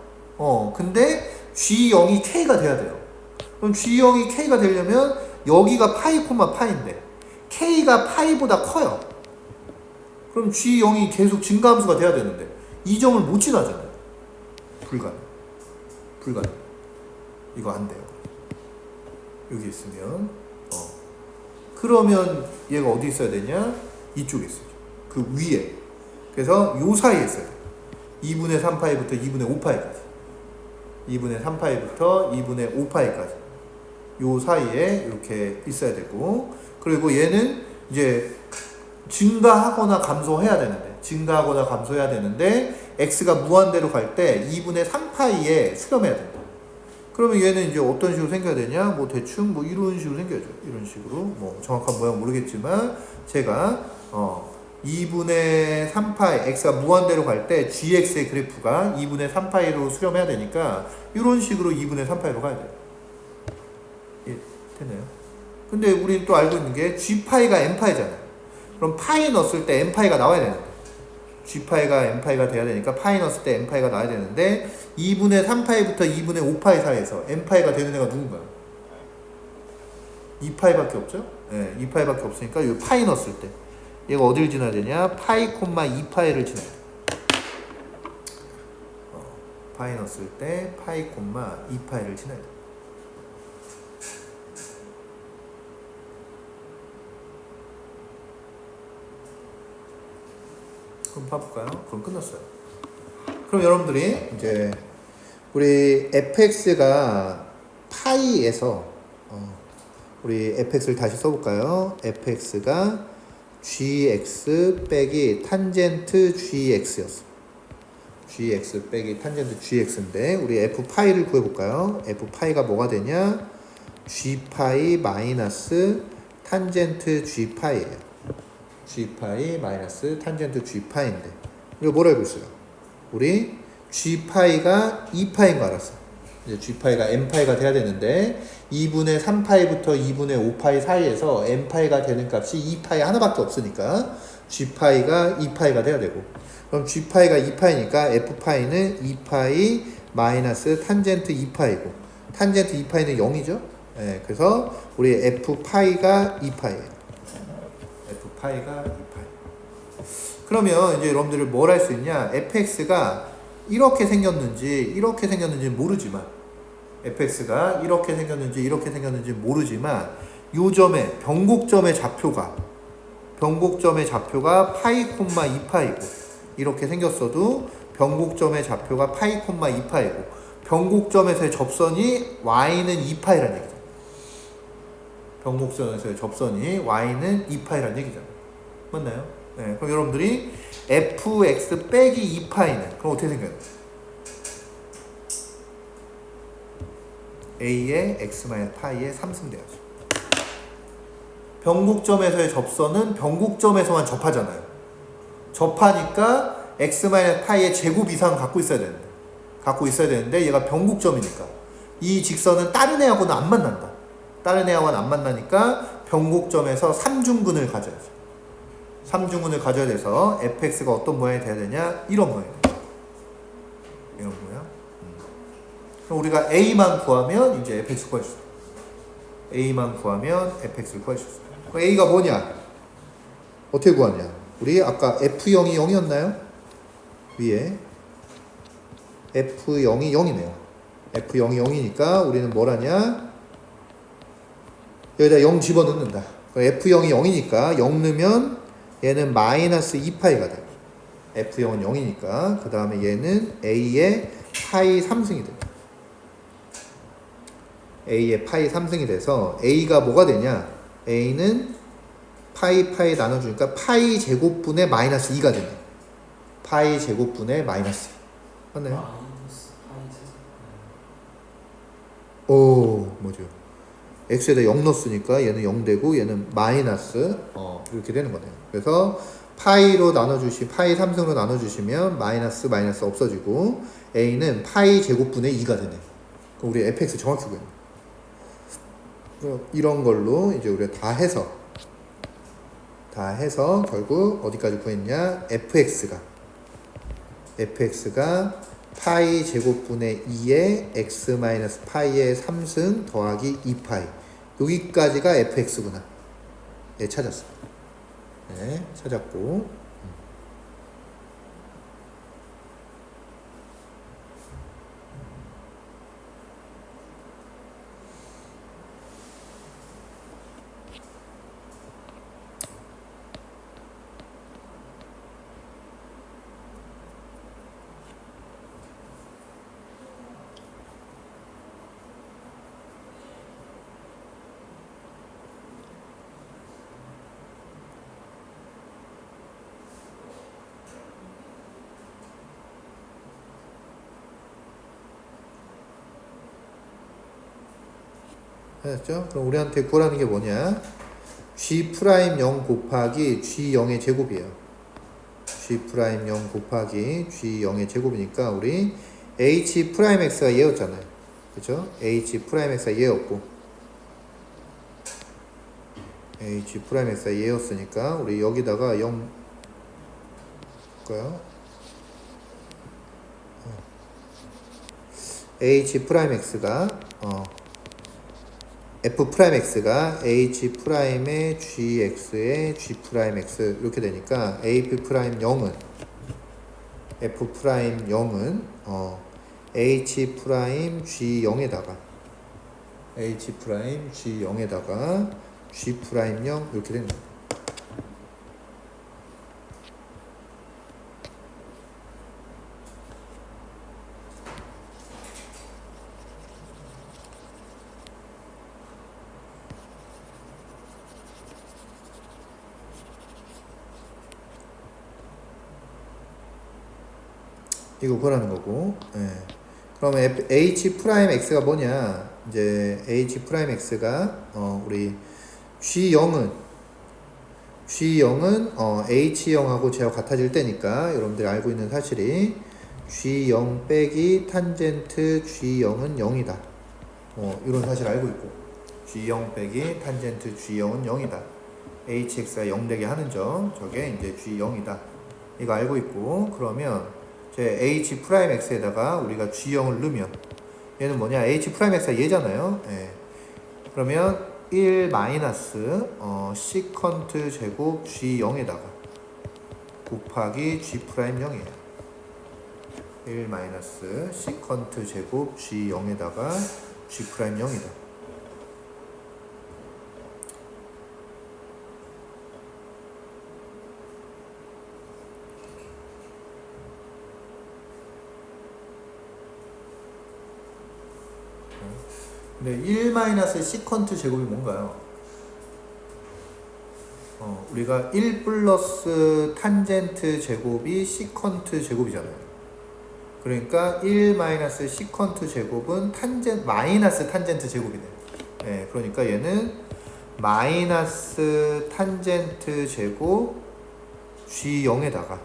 근데 G0이 K가 돼야 돼요. 그럼 G0이 K가 되려면 여기가 파이 콤마 파인데 K가 파이보다 커요. 그럼 G0이 계속 증가함수가 돼야 되는데 이 점을 못 지나잖아요. 불가능. 이거 안 돼요. 여기 있으면 그러면 얘가 어디 있어야 되냐? 이쪽에 있어요. 그 위에. 그래서 요 사이에 있어요. 2분의 3파이부터 2분의 5파이까지. 2분의 3파이부터 2분의 5파이까지 요 사이에 이렇게 있어야 되고 그리고 얘는 이제 증가하거나 감소해야 되는데 x가 무한대로 갈 때 2분의 3파이에 수렴해야 된다. 그러면 얘는 이제 어떤 식으로 생겨야 되냐? 뭐 대충 뭐 이런 식으로 생겨야죠. 이런 식으로 뭐 정확한 모양 모르겠지만 제가 2분의 3파이 x가 무한대로 갈 때 gx의 그래프가 2분의 3파이로 수렴해야 되니까 이런 식으로 2분의 3파이로 가야 돼요. 예, 됐나요? 근데 우리는 또 알고 있는 게 g파이가 n파이잖아요. 그럼 파이 넣었을 때 n파이가 나와야 되는데 g파이가 n파이가 돼야 되니까 파이 넣었을 때 n파이가 나와야 되는데 2분의 3파이부터 2분의 5파이 사이에서 n파이가 되는 애가 누군가요? 2파이밖에 없죠? 네, 2파이밖에 없으니까 이 파이 넣었을 때 얘가 어디를 지나야 되냐? 파이 콤마 2파이를 지나야 돼. 파이 넣었을 때 파이 콤마 2파이를 지나야 돼. 그럼 봐볼까요? 그럼 끝났어요. 그럼 여러분들이 이제 우리 fx가 파이에서 우리 fx를 다시 써볼까요? fx가 gx 빼기 탄젠트 gx였어. gx 빼기 탄젠트 gx인데 우리 f파이를 구해볼까요? f파이가 뭐가 되냐? G파이 마이너스 탄젠트 G파이예요. G파이 마이너스 탄젠트 G파이인데 이거 뭐라 알고 있어요? 우리 G파이가 2파인 거 알았어. 이제 G파이가 N파이가 돼야 되는데 2분의 3파이부터 2분의 5파이 사이에서 N파이가 되는 값이 2파이 하나밖에 없으니까 G파이가 2파이가 돼야 되고, 그럼 G파이가 2파이니까 F파이는 2파이 마이너스 탄젠트 2파이고 탄젠트 2파이는 0이죠. 네, 그래서 우리 F파이가 2파이예요. F파이가 2파이. 그러면 이제 여러분들이 뭘 할 수 있냐? fx가 이렇게 생겼는지 모르지만, fx가 이렇게 생겼는지 모르지만 요 점에 변곡점의 좌표가 파이 콤마 2파이고 이렇게 생겼어도 변곡점의 좌표가 파이 콤마 2파이고 변곡점에서의 접선이 y는 2파이라는 얘기죠. 변곡점에서의 접선이 y는 2파이라는 얘기잖아요. 맞나요? 네, 그럼 여러분들이 fx 빼기 2파이는 그럼 어떻게 생겨요? a의 x 마이너스 파이의 3승 돼야죠. 변곡점에서의 접선은 변곡점에서만 접하잖아요. 접하니까 x 마이너스 파이의 제곱 이상 갖고 있어야 되는데 얘가 변곡점이니까 이 직선은 다른 애하고는 안 만난다. 다른 애하고는 안 만나니까 변곡점에서 3중근을 가져야죠. 3중근을 가져야 돼서 fx가 어떤 모양이 돼야 되냐? 이런 모양. 그럼 우리가 a만 구하면 이제 fx 구할 수 있어요. a만 구하면 fx를 구할 수 있어요. 그럼 a가 뭐냐? 어떻게 구하냐? 우리 아까 f0이 0이었나요? 위에 f0이 0이네요. f0이 0이니까 우리는 뭘 하냐? 여기다 0 집어넣는다. f0이 0이니까 0 넣으면 얘는 마이너스 2파이가 돼요. f0은 0이니까 그 다음에 얘는 a의 파이 3승이 돼요. a의 파이 3승이 돼서 a가 뭐가 되냐? a는 파이 나눠주니까 파이 제곱분의 마이너스 2가 되네. 파이 제곱분의 마이너스 2. 맞나요? 오, 뭐죠? x에다 0 넣었으니까 얘는 0 되고 얘는 마이너스 이렇게 되는 거네요. 그래서 파이로 나눠주시 파이 3승으로 나눠주시면 마이너스 없어지고 a는 파이 제곱분의 2가 되네. 그럼 우리 fx 정확히 구해요. 이런 걸로 이제 우리가 다 해서 결국 어디까지 구했냐? fx가 파이 제곱분의 2에 x 마이너스 파이의 3승 더하기 2파이 여기까지가 fx구나. 네, 찾았어. 네, 찾았고 찾았죠? 그럼 우리한테 구하라는 게 뭐냐? G'0 곱하기 G0의 제곱이에요. G'0 곱하기 G0의 제곱이니까 우리 H'X가 얘였잖아요. 그쵸? H'X가 얘였고 H'X가 얘였으니까 우리 여기다가 0 볼까요? H'X가 f'x가 h'의 gx의 g'x 이렇게 되니까 f'0은 f'0은 h'g0에다가 g'0 이렇게 되는 거예요. 이거 구하라는 거고, 예. 그러면 h 프라임 x가 뭐냐? 이제 h 프라임 x가 우리 g0은 h0하고 제와 같아질 때니까 여러분들이 알고 있는 사실이 g0 빼기 탄젠트 g0은 0이다. 이런 사실 알고 있고 g0 빼기 탄젠트 g0은 0이다. hx가 0 되게 하는 점 저게 이제 g0이다. 이거 알고 있고 그러면 제 h 프라임 x에다가 우리가 g0을 넣으면 얘는 뭐냐? h 프라임 x가 얘잖아요. 예. 그러면 1 마이너스 시컨트 제곱 g0에다가 곱하기 g 프라임 0이에요. 1 마이너스 시컨트 제곱 g0에다가 g 프라임 0이다. 근데 1 마이너스 시컨트 제곱이 뭔가요? 우리가 1 플러스 탄젠트 제곱이 시컨트 제곱이잖아요. 그러니까 1 마이너스 시컨트 제곱은 마이너스 탄젠트 제곱이네. 네, 그러니까 얘는 마이너스 탄젠트 제곱 g0에다가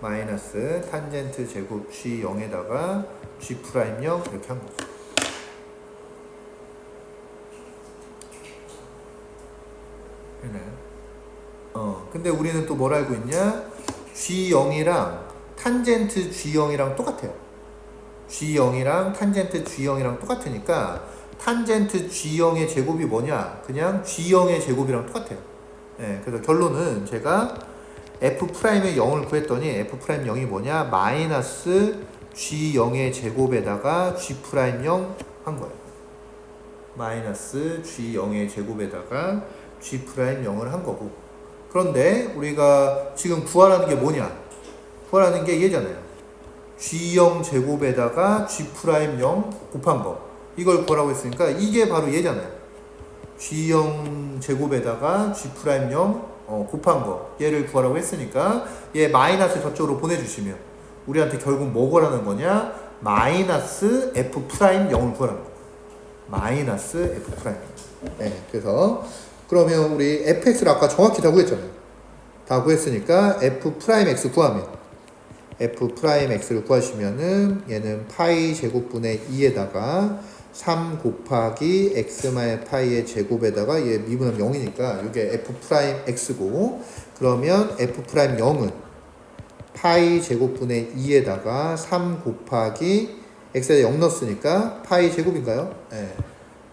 마이너스 탄젠트 제곱 g0에다가 g 프라임 0 이렇게 한 거죠. 근데 우리는 또 뭘 알고 있냐? G0이랑 탄젠트 G0이랑 똑같아요. G0이랑 탄젠트 G0이랑 똑같으니까 탄젠트 G0의 제곱이 뭐냐? 그냥 G0의 제곱이랑 똑같아요. 네, 그래서 결론은 제가 F'의 0을 구했더니 F' 0이 뭐냐? 마이너스 G0의 제곱에다가 G'0 한 거예요. 마이너스 G0의 제곱에다가 G'0을 한 거고 그런데 우리가 지금 구하라는 게 뭐냐? 구하라는 게 얘잖아요. G0 제곱에다가 G'0 곱한 거 이걸 구하라고 했으니까 이게 바로 얘잖아요. G0 제곱에다가 G'0 곱한 거 얘를 구하라고 했으니까 얘 마이너스 저쪽으로 보내주시면 우리한테 결국 뭐 구하라는 거냐? 마이너스 F'0을 구하라는 거. 마이너스 F'. 네, 그래서 그러면 우리 fx를 아까 정확히 다 구했잖아요. 다 구했으니까 f'x 구하면 f'x를 구하시면은 얘는 파이 제곱분의 2에다가 3 곱하기 x마의 파이의 제곱에다가 얘 미분하면 0이니까 이게 f'x고 그러면 f'0은 파이 제곱분의 2에다가 3 곱하기 x에다 0 넣었으니까 파이 제곱인가요? 네.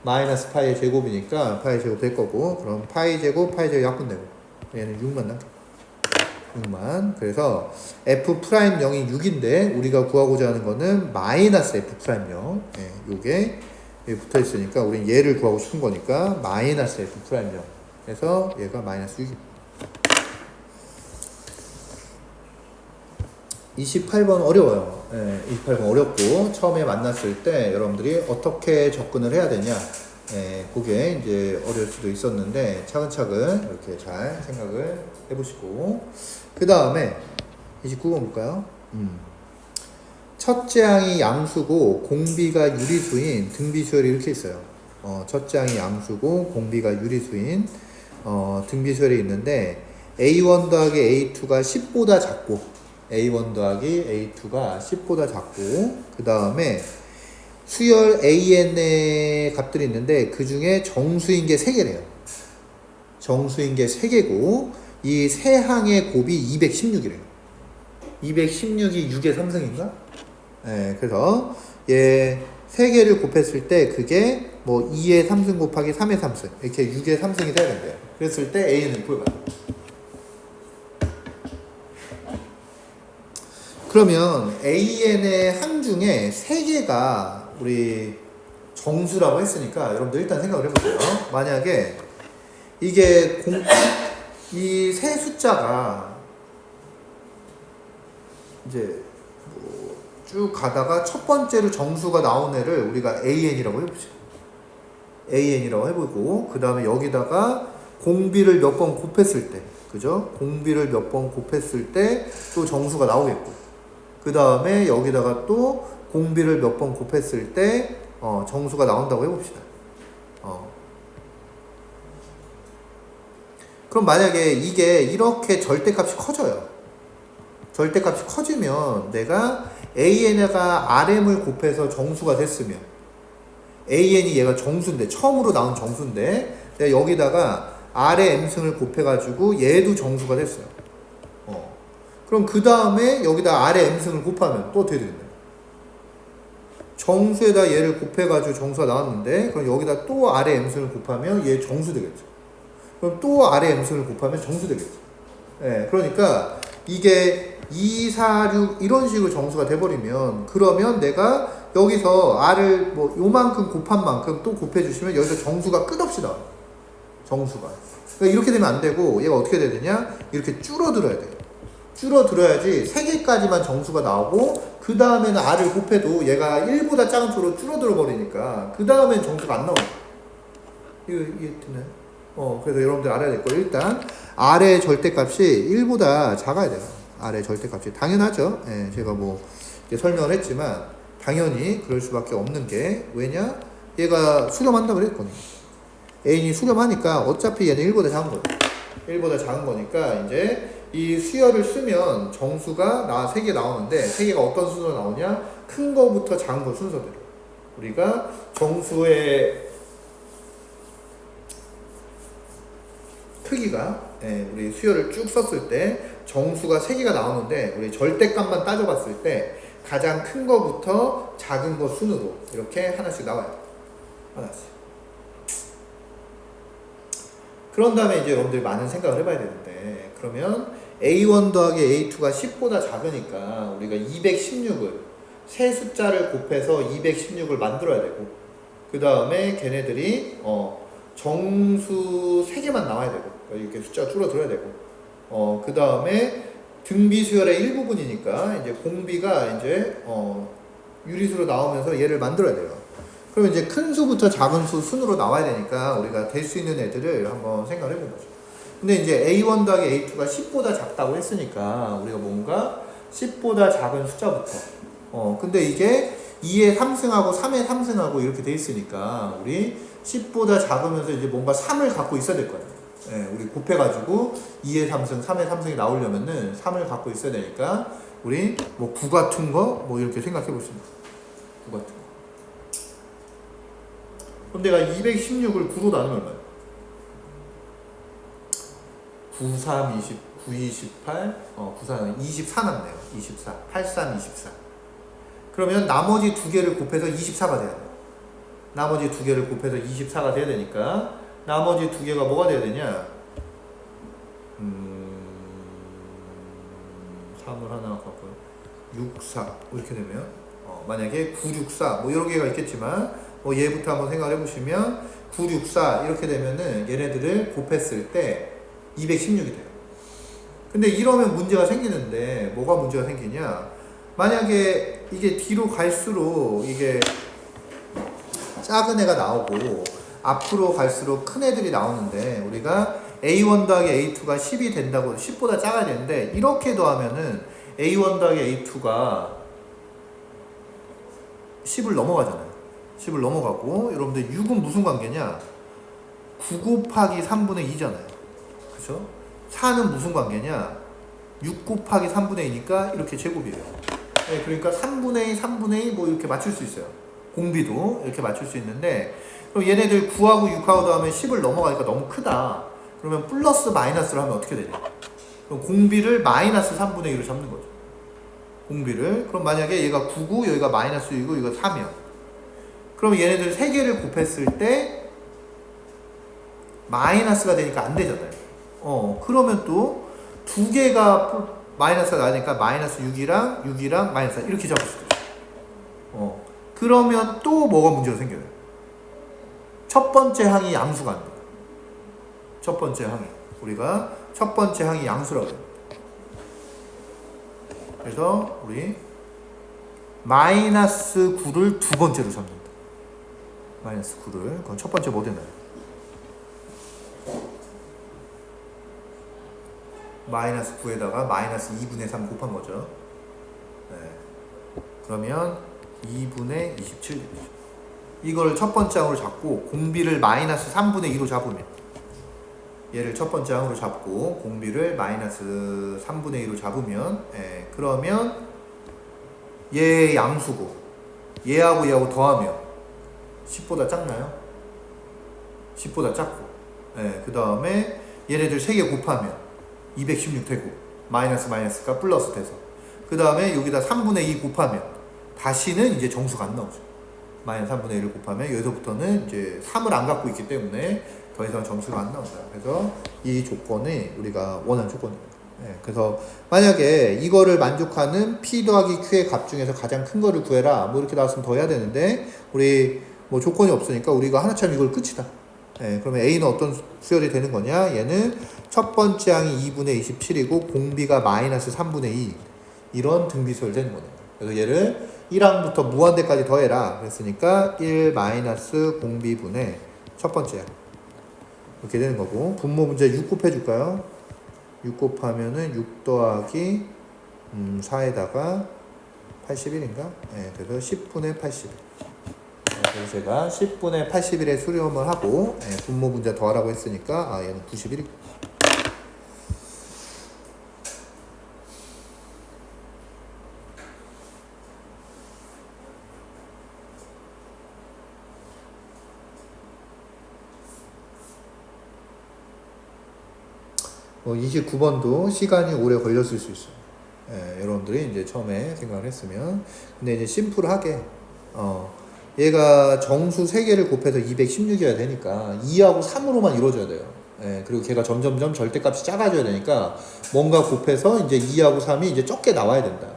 마이너스 파이의 제곱이니까 파이 제곱 될 거고 그럼 파이 제곱 약분되고 얘는 6만 남겨 6만 그래서 F'0이 6인데 우리가 구하고자 하는 거는 마이너스 F'0 네, 요게 여기 붙어 있으니까 우린 얘를 구하고 싶은 거니까 마이너스 F'0 그래서 얘가 마이너스 6입니다. 28번 어려워요. 네, 28번 어렵고 처음에 만났을 때 여러분들이 어떻게 접근을 해야 되냐 그게 이제 어려울 수도 있었는데 차근차근 이렇게 잘 생각을 해보시고 그 다음에 29번 볼까요? 첫째 항이 양수고 공비가 유리수인 등비수열이 이렇게 있어요. 첫째 항이 양수고 공비가 유리수인 등비수열이 있는데 A1 더하기 A2가 10보다 작고 A1 더하기 A2가 10보다 작고 그 다음에 수열 AN의 값들이 있는데 그 중에 정수인 게 3개래요. 정수인 게 3개고 이 세 항의 곱이 216이래요. 216이 6의 3승인가? 네, 그래서 얘 3개를 곱했을 때 그게 뭐 2의 3승 곱하기 3의 3승 이렇게 6의 3승이 돼야 된대요. 그랬을 때 A는 구해봐요. 그러면 AN의 항 중에 3개가 우리 정수라고 했으니까 여러분들 일단 생각을 해보세요. 만약에 이게 이 세 숫자가 이제 뭐 쭉 가다가 첫 번째로 정수가 나온 애를 우리가 AN이라고 해보죠. AN이라고 해보고 그 다음에 여기다가 공비를 몇 번 곱했을 때 그죠? 공비를 몇 번 곱했을 때 또 정수가 나오겠고 그 다음에 여기다가 또 공비를 몇 번 곱했을 때 정수가 나온다고 해봅시다. 그럼 만약에 이게 이렇게 절대값이 커져요. 절대값이 커지면 내가 AN에가 RM을 곱해서 정수가 됐으면 AN이 얘가 정수인데 처음으로 나온 정수인데 내가 여기다가 R의 M승을 곱해가지고 얘도 정수가 됐어요. 그럼 그 다음에 여기다 R의 M승을 곱하면 또 어떻게 되겠나요? 정수에다 얘를 곱해가지고 정수가 나왔는데 그럼 여기다 또 R의 M승을 곱하면 얘 정수 되겠죠. 그럼 또 R의 M승을 곱하면 정수 되겠죠. 네, 그러니까 이게 2, 4, 6 이런 식으로 정수가 돼버리면 그러면 내가 여기서 R을 뭐 요만큼 곱한 만큼 또 곱해주시면 여기서 정수가 끝없이 나와요. 정수가. 그러니까 이렇게 되면 안 되고 얘가 어떻게 돼야 되냐? 이렇게 줄어들어야 돼요. 줄어들어야지 3개까지만 정수가 나오고 그 다음에는 R을 곱해도 얘가 1보다 작은 수로 줄어들어 버리니까 그 다음엔 정수가 안 나와요. 이거 이해되나요? 그래서 여러분들 알아야 될 거 일단 R의 절대값이 1보다 작아야 돼요. R의 절대값이 당연하죠. 예, 제가 뭐 설명을 했지만 당연히 그럴 수밖에 없는 게 왜냐? 얘가 수렴한다고 그랬거든요. A이 수렴하니까 어차피 얘는 1보다 작은 거예요. 1보다 작은 거니까 이제 이 수열을 쓰면 정수가 3개 나오는데 3개가 어떤 순서로 나오냐? 큰 거부터 작은 거 순서대로 우리가 정수의 크기가 우리 수열을 쭉 썼을 때 정수가 3개가 나오는데 우리 절대값만 따져봤을 때 가장 큰 거부터 작은 거 순으로 이렇게 하나씩 나와요. 하나씩. 그런 다음에 이제 여러분들이 많은 생각을 해봐야 되는데 그러면 A1 더하기 A2가 10보다 작으니까 우리가 216을 세 숫자를 곱해서 216을 만들어야 되고 그 다음에 걔네들이 정수 3개만 나와야 되고 이렇게 숫자가 줄어들어야 되고 그 다음에 등비 수열의 일부분이니까 이제 공비가 이제 유리수로 나오면서 얘를 만들어야 돼요. 그러면 이제 큰 수부터 작은 수 순으로 나와야 되니까 우리가 될 수 있는 애들을 한번 생각을 해본 거죠. 근데 이제 A1 더하기 A2가 10보다 작다고 했으니까 우리가 뭔가 10보다 작은 숫자부터 근데 이게 2의 3승하고 3의 3승하고 이렇게 돼 있으니까 우리 10보다 작으면서 이제 뭔가 3을 갖고 있어야 될 거예요. 예, 우리 곱해가지고 2의 3승, 3의 3승이 나오려면은 3을 갖고 있어야 되니까 우리 뭐 9 같은 거 뭐 이렇게 생각해 보시면 9 같은 거. 그럼 내가 216을 9로 나누면 얼마야? 9, 3, 20, 9, 28, 9, 4, 24 남네요. 24, 8, 3, 24. 그러면 나머지 2개를 곱해서 24가 돼야 돼요. 나머지 2개를 곱해서 24가 돼야 되니까 나머지 2개가 뭐가 돼야 되냐? 3을 하나 갖고요. 6, 4 이렇게 되면 만약에 9, 6, 4 뭐 여러 개가 있겠지만 얘부터 한번 생각해 보시면 9, 6, 4 이렇게 되면은 얘네들을 곱했을 때 216이 돼요. 근데 이러면 문제가 생기는데 뭐가 문제가 생기냐? 만약에 이게 뒤로 갈수록 이게 작은 애가 나오고 앞으로 갈수록 큰 애들이 나오는데 우리가 A1 더하기 A2가 10이 된다고 10보다 작아야 되는데 이렇게 더하면은 A1 더하기 A2가 10을 넘어가잖아요. 10을 넘어가고 여러분들 6은 무슨 관계냐? 9 곱하기 3분의 2잖아요. 그쵸? 4는 무슨 관계냐? 6 곱하기 3분의 2니까 이렇게 제곱이에요. 네, 그러니까 3분의 2, 3분의 2 뭐 이렇게 맞출 수 있어요. 공비도 이렇게 맞출 수 있는데 그럼 얘네들 9하고 6하고 더하면 10을 넘어가니까 너무 크다. 그러면 플러스 마이너스를 하면 어떻게 되냐? 그럼 공비를 마이너스 3분의 2로 잡는 거죠. 공비를. 그럼 만약에 얘가 9고 여기가 마이너스 6이고 이거 3이야. 그럼 얘네들 3개를 곱했을 때 마이너스가 되니까 안 되잖아요. 그러면 또 2개가 마이너스가 나니까 마이너스 6이랑 마이너스 4 이렇게 잡을 수도 있어요. 그러면 또 뭐가 문제가 생겨요? 첫 번째 항이 양수가 안 돼요. 첫 번째 항이. 우리가 첫 번째 항이 양수라고 해요. 그래서 우리 마이너스 9를 두 번째로 잡는다. 마이너스 9를. 그럼 첫 번째 뭐 되나요? 마이너스 9에다가 마이너스 2분의 3 곱한 거죠. 네. 그러면 2분의 27 되죠. 이걸 첫 번째 항으로 잡고 공비를 마이너스 3분의 2로 잡으면, 얘를 첫 번째 항으로 잡고 공비를 마이너스 3분의 2로 잡으면, 그러면 얘 양수고 얘하고 얘하고 더하면 10보다 작나요? 10보다 작고, 그 다음에 얘네들 3개 곱하면 216 되고 마이너스 마이너스가 플러스 돼서, 그 다음에 여기다 3분의 2 곱하면 다시는 이제 정수가 안 나오죠. 마이너스 3분의 1을 곱하면 여기서부터는 이제 3을 안 갖고 있기 때문에 더 이상 점수가 안 나온다. 그래서 이 조건이 우리가 원하는 조건입니다. 그래서 만약에 이거를 만족하는 P 더하기 Q의 값 중에서 가장 큰 거를 구해라, 뭐 이렇게 나왔으면 더 해야 되는데 우리 뭐 조건이 없으니까 우리가 하나처럼 이걸 끝이다. 그러면 A는 어떤 수열이 되는 거냐? 얘는 첫 번째 항이 2분의 27이고 공비가 마이너스 3분의 2, 이런 등비수열 되는 거네요. 그래서 얘를 1항부터 무한대까지 더해라 그랬으니까 1 마이너스 공비분의 첫 번째 항, 이렇게 되는 거고, 분모 문제 6 곱해줄까요? 6 곱하면은 6 더하기 4에다가 81인가? 그래서 10분의 81. 그래서 제가 10분의 81에 수렴을 하고, 분모 문제 더하라고 했으니까 얘는 91이. 뭐 29번도 시간이 오래 걸렸을 수 있어요. 여러분들이 이제 처음에 생각을 했으면. 근데 이제 심플하게, 얘가 정수 3개를 곱해서 216이어야 되니까 2하고 3으로만 이루어져야 돼요. 그리고 걔가 점점점 절대값이 작아져야 되니까 뭔가 곱해서 이제 2하고 3이 이제 적게 나와야 된다.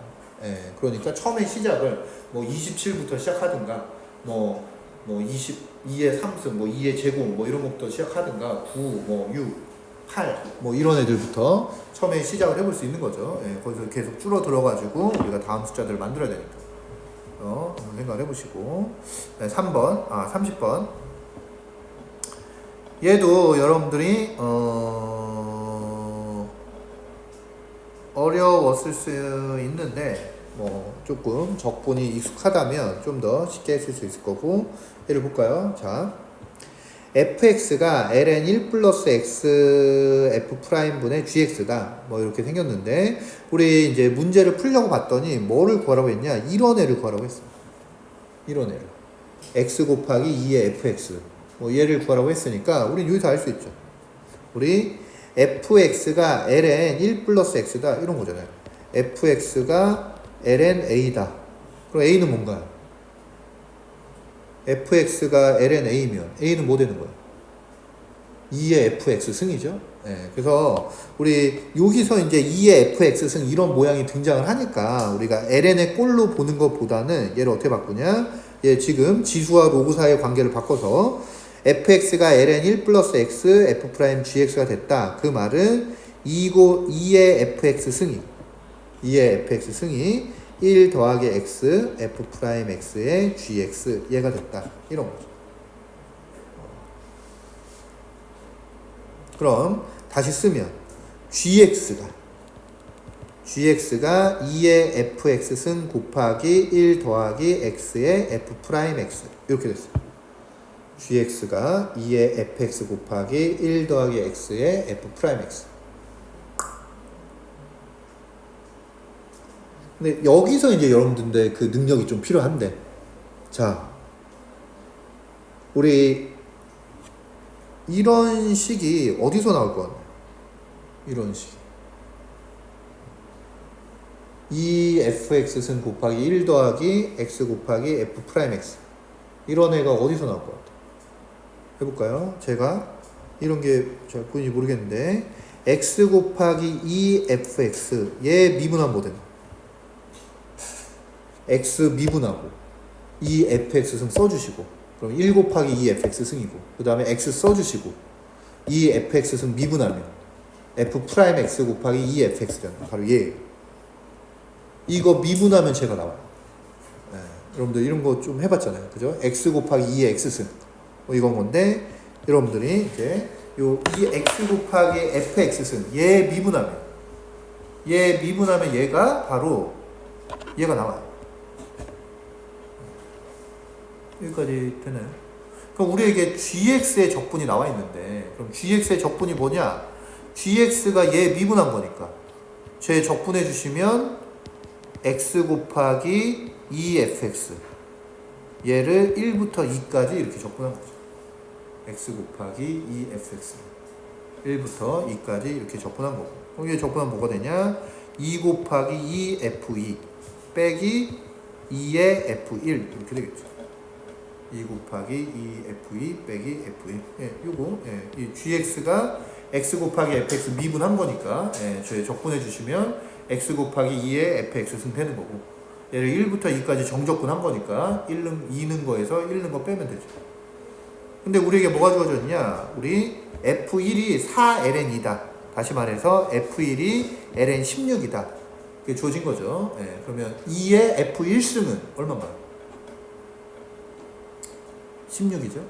그러니까 처음에 시작을 뭐 27부터 시작하든가, 뭐 2의 3승, 뭐 2의 제곱, 뭐 이런 것부터 시작하든가, 9, 뭐 6, 8, 뭐 이런 애들부터 처음에 시작을 해볼 수 있는 거죠. 거기서 계속 줄어들어가지고 우리가 다음 숫자들을 만들어야 되니까. 한번 생각을 해보시고. 3번, 30번. 얘도 여러분들이 어려웠을 수 있는데 뭐 조금 적분이 익숙하다면 좀 더 쉽게 했을 수 있을 거고. 얘를 볼까요? 자, fx가 ln 1 플러스 x f 프라임 분의 gx다, 뭐 이렇게 생겼는데, 우리 이제 문제를 풀려고 봤더니 뭐를 구하라고 했냐? 이런 애를 구하라고 했어. 이런 애를 x 곱하기 2의 fx, 뭐 얘를 구하라고 했으니까 우린 여기서 알 수 있죠. 우리 fx가 ln 1 플러스 x다, 이런 거잖아요. fx가 ln a다. 그럼 a는 뭔가요? fx가 ln a면 a는 뭐 되는 거예요? 2의 fx 승이죠. 그래서 우리 여기서 이제 2의 fx 승 이런 모양이 등장을 하니까 우리가 ln의 꼴로 보는 것보다는 얘를 어떻게 바꾸냐? 얘 지금 지수와 로그 사이의 관계를 바꿔서 fx가 ln 1 플러스 x f 프라임 gx가 됐다. 그 말은 2의 fx 승이 1 더하기 x f 프라임 x의 gx, 얘가 됐다, 이런 거죠. 그럼 다시 쓰면 gx가 2의 fx 승 곱하기 1 더하기 x의 f 프라임 x, 이렇게 됐어요. gx가 2의 fx 곱하기 1 더하기 x의 f 프라임 x. 근데 여기서 이제 여러분들의 그 능력이 좀 필요한데, 자, 우리 이런 식이 어디서 나올 것 같나요? 이런 식. 2fx 승 곱하기 1 더하기 x 곱하기 f 프라임 x, 이런 애가 어디서 나올 것 같아요? 해볼까요? 제가 이런 게 잘 보이는지 모르겠는데, x 곱하기 2fx, 얘 미분하면 뭐 되나? x 미분하고 2fx 승 써주시고, 그럼 1 곱하기 2fx 승이고, 그 다음에 x 써주시고 2fx 승 미분하면 f 프라임 x 곱하기 2fx잖아요. 바로 얘. 이거 미분하면 제가 나와요. 여러분들 이런 거 좀 해봤잖아요, 그죠? x 곱하기 2의 x승, 뭐 이건 건데, 여러분들이 이제 요 이 x 곱하기 fx승 얘 미분하면 얘가 바로 얘가 나와요. 여기까지 되나요? 그럼 우리에게 gx의 적분이 나와 있는데, 그럼 gx의 적분이 뭐냐? gx가 얘 미분한 거니까 제 적분해 주시면 x 곱하기 2fx, 얘를 1부터 2까지 이렇게 적분한 거죠. x 곱하기 2fx 1부터 2까지 이렇게 적분한 거고, 그럼 이게 적분하면 뭐가 되냐? 2 곱하기 2f2 빼기 2의 f1 이렇게 되겠죠. 2 곱하기 2f2 빼기 f1. 예, 요거, 예, 이 gx가 x 곱하기 fx 미분한 거니까, 예, 저희 적분해 주시면 x 곱하기 2의 fx는 되는 거고, 얘를 1부터 2까지 정적분한 거니까 2는 거에서 1는 거 빼면 되죠. 근데 우리에게 뭐가 주어졌냐? 우리 f1이 4ln이다. 다시 말해서 f1이 ln 16이다. 그게 주어진 거죠. 예, 그러면 2의 f1승은 얼마인가요? 16이죠.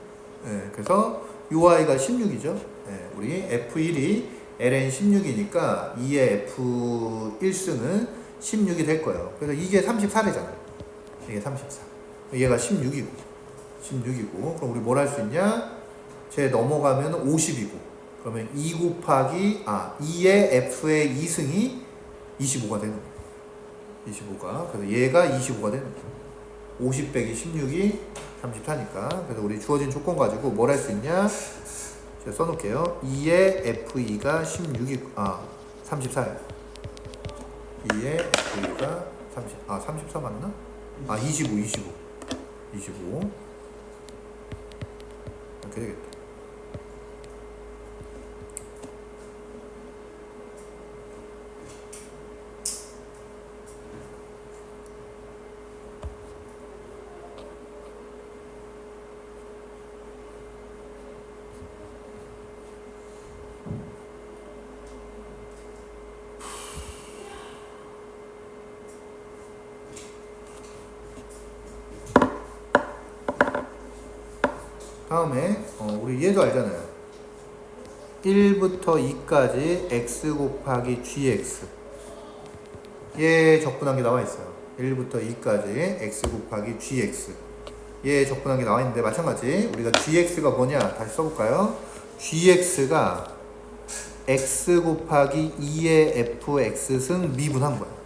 예, 그래서 UI가 16이죠. 예, 우리 F1이 ln 16이니까 2의 F1승은 16이 될 거예요. 그래서 이게 34래잖아요. 이게 34. 얘가 16이고. 16이고. 그럼 우리 뭘 할 수 있냐? 쟤 넘어가면 50이고. 그러면 2 곱하기, 2의 F의 2승이 25가 되는 거예요. 25가. 그래서 얘가 25가 되는 거예요. 50 빼기 16이 34니까. 그래서 우리 주어진 조건 가지고 뭘 할 수 있냐? 제가 써놓을게요. 2의 F2가 34예요. 2의 F2가 34 맞나? 25. 이렇게 되겠다. 다음에 우리 얘도 알잖아요. 1부터 2까지 x 곱하기 gx, 얘 적분한 게 나와 있어요. 1부터 2까지 x 곱하기 gx, 얘 적분한 게 나와 있는데, 마찬가지 우리가 gx가 뭐냐 다시 써볼까요? gx가 x 곱하기 2의 fx승 미분한 거야.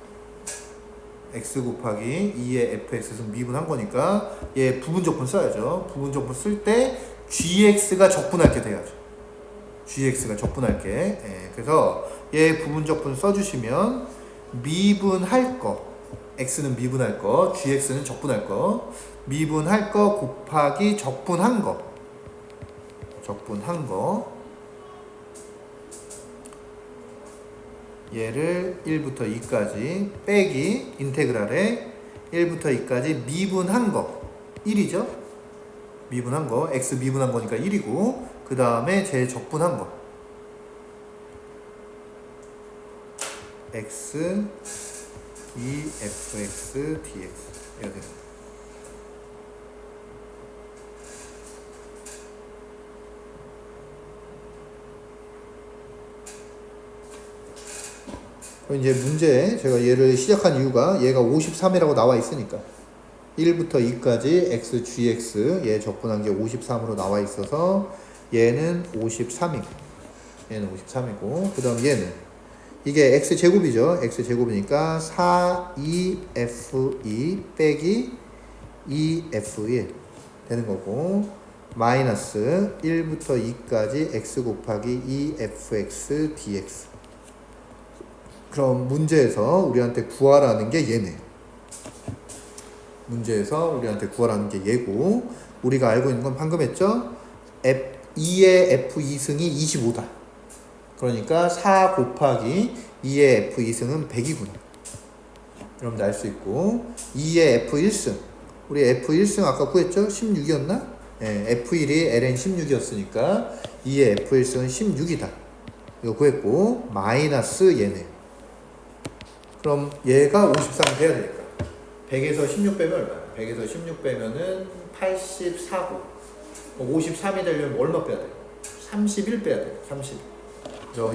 x 곱하기 2의 fx승 미분한 거니까 얘 부분적분 써야죠. 부분적분 쓸 때 gx가 적분할 게 돼야죠. gx가 적분할 게. 예, 그래서 얘 부분적분 써주시면 미분할 거, x는 미분할 거, gx는 적분할 거, 미분할 거 곱하기 적분한 거, 얘를 1부터 2까지 빼기 인테그랄에 1부터 2까지 미분한 거 1이죠. 미분한 거, x 미분한 거니까 1이고, 그 다음에 제 적분한 거 x 2fx dx 이렇게 됩니다. 이제 문제, 제가 얘를 시작한 이유가 얘가 53이라고 나와 있으니까 1부터 2까지 x, gx 얘 적분한 게 53으로 나와 있어서 얘는 53이고, 그 다음 얘는 이게 x제곱이죠. x제곱이니까 4, 2f2 빼기 2f1 되는 거고, 마이너스 1부터 2까지 x 곱하기 2fx dx. 그럼 문제에서 우리한테 구하라는 게 얘네. 문제에서 우리한테 구하라는 게 얘고, 우리가 알고 있는 건 방금 했죠? 2의 f2승이 25다. 그러니까 4 곱하기 2의 f2승은 100이구나. 여러분들 알 수 있고, 2의 f1승. 우리 f1승 아까 구했죠? 16이었나? 네, f1이 ln 16이었으니까 2의 f1승은 16이다. 이거 구했고, 마이너스 얘네. 그럼 얘가 53이 돼야 되니까 100에서 16 빼면 얼마야? 100에서 16 빼면은 84고, 53이 되려면 얼마 빼야 돼? 31 빼야 돼. 31.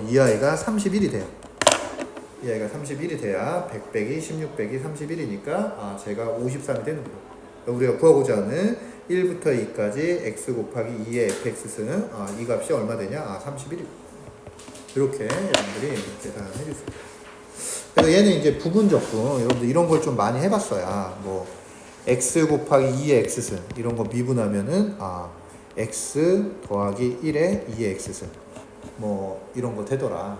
이 아이가 31이 돼요. 이 아이가 31이 돼야 100 빼기 16 빼기 31이니까 제가 53이 되는 거예요. 우리가 구하고자 하는 1부터 2까지 x 곱하기 2의 fx는 이 값이 얼마 되냐? 31. 이렇게 여러분들이 계산해 주세요. 그래서 얘는 이제 부분적분, 여러분들 이런 걸 좀 많이 해봤어야 뭐 x 곱하기 2의 x승 이런 거 미분하면은 x 더하기 1의 2의 x승 뭐 이런 거 되더라.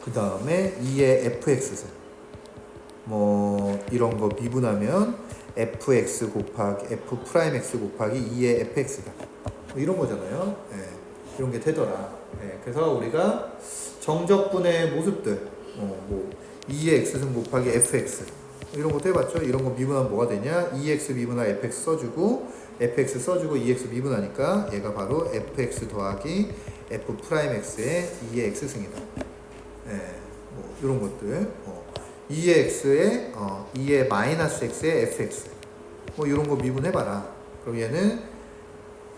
그 다음에 2의 fx승 뭐 이런 거 미분하면 fx 곱하기 f 프라임 x 곱하기 2의 fx다. 뭐 이런 거잖아요. 이런 게 되더라. 그래서 우리가 정적분의 모습들, 뭐 2의 x승 곱하기 fx 이런 것도 해봤죠. 이런 거 미분하면 뭐가 되냐? 2x 미분하 fx 써주고 fx 써주고 2x 미분하니까 얘가 바로 fx 더하기 f 프라임 x의 2의 x승이다. 뭐 이런 것들, 2의 x에 2의 마이너스 x의 fx 뭐 이런 거 미분해봐라. 그럼 얘는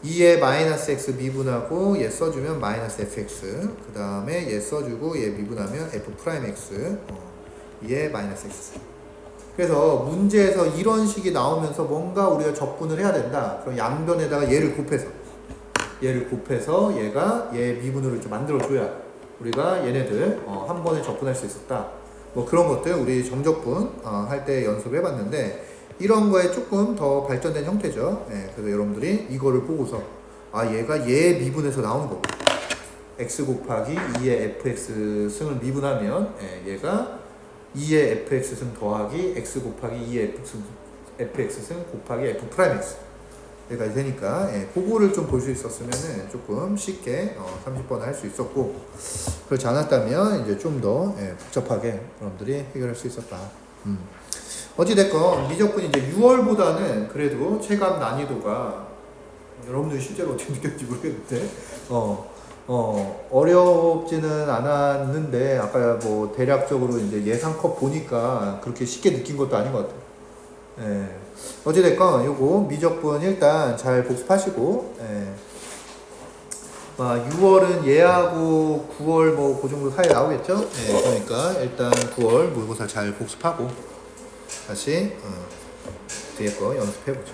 2의 마이너스 x 미분하고 얘 써주면 마이너스 fx 그 다음에 얘 써주고 얘 미분하면 f 프라임 x 2의 마이너스 x. 그래서 문제에서 이런 식이 나오면서 뭔가 우리가 적분을 해야 된다. 그럼 양변에다가 얘를 곱해서 얘가 얘 미분으로 좀 만들어줘야 우리가 얘네들 한 번에 적분할 수 있었다. 뭐 그런 것들 우리 정적분 할 때 연습해봤는데 이런 거에 조금 더 발전된 형태죠. 그래서 여러분들이 이거를 보고서 얘가 얘 미분에서 나오는 거고 x 곱하기 2의 fx 승을 미분하면 얘가 2의 fx 승 더하기 x 곱하기 2의 fx 승 곱하기 f 프라임 x 여기까지 되니까 그거를 좀 볼 수 있었으면 조금 쉽게 30번 할 수 있었고 그렇지 않았다면 이제 좀 더 복잡하게 여러분들이 해결할 수 있었다. 어찌됐건 미적분이 이제 6월보다는 그래도 체감 난이도가 여러분들이 실제로 어떻게 느꼈는지 모르겠는데 어렵지는 않았는데 아까 뭐 대략적으로 이제 예상컷 보니까 그렇게 쉽게 느낀 것도 아닌 것 같아요. 어찌됐건 요거 미적분 일단 잘 복습하시고 6월은 얘하고 9월 뭐 그 정도 사이에 나오겠죠? 그러니까 일단 9월 모의고사 잘 복습하고 다시 뒤에 거 연습해보죠.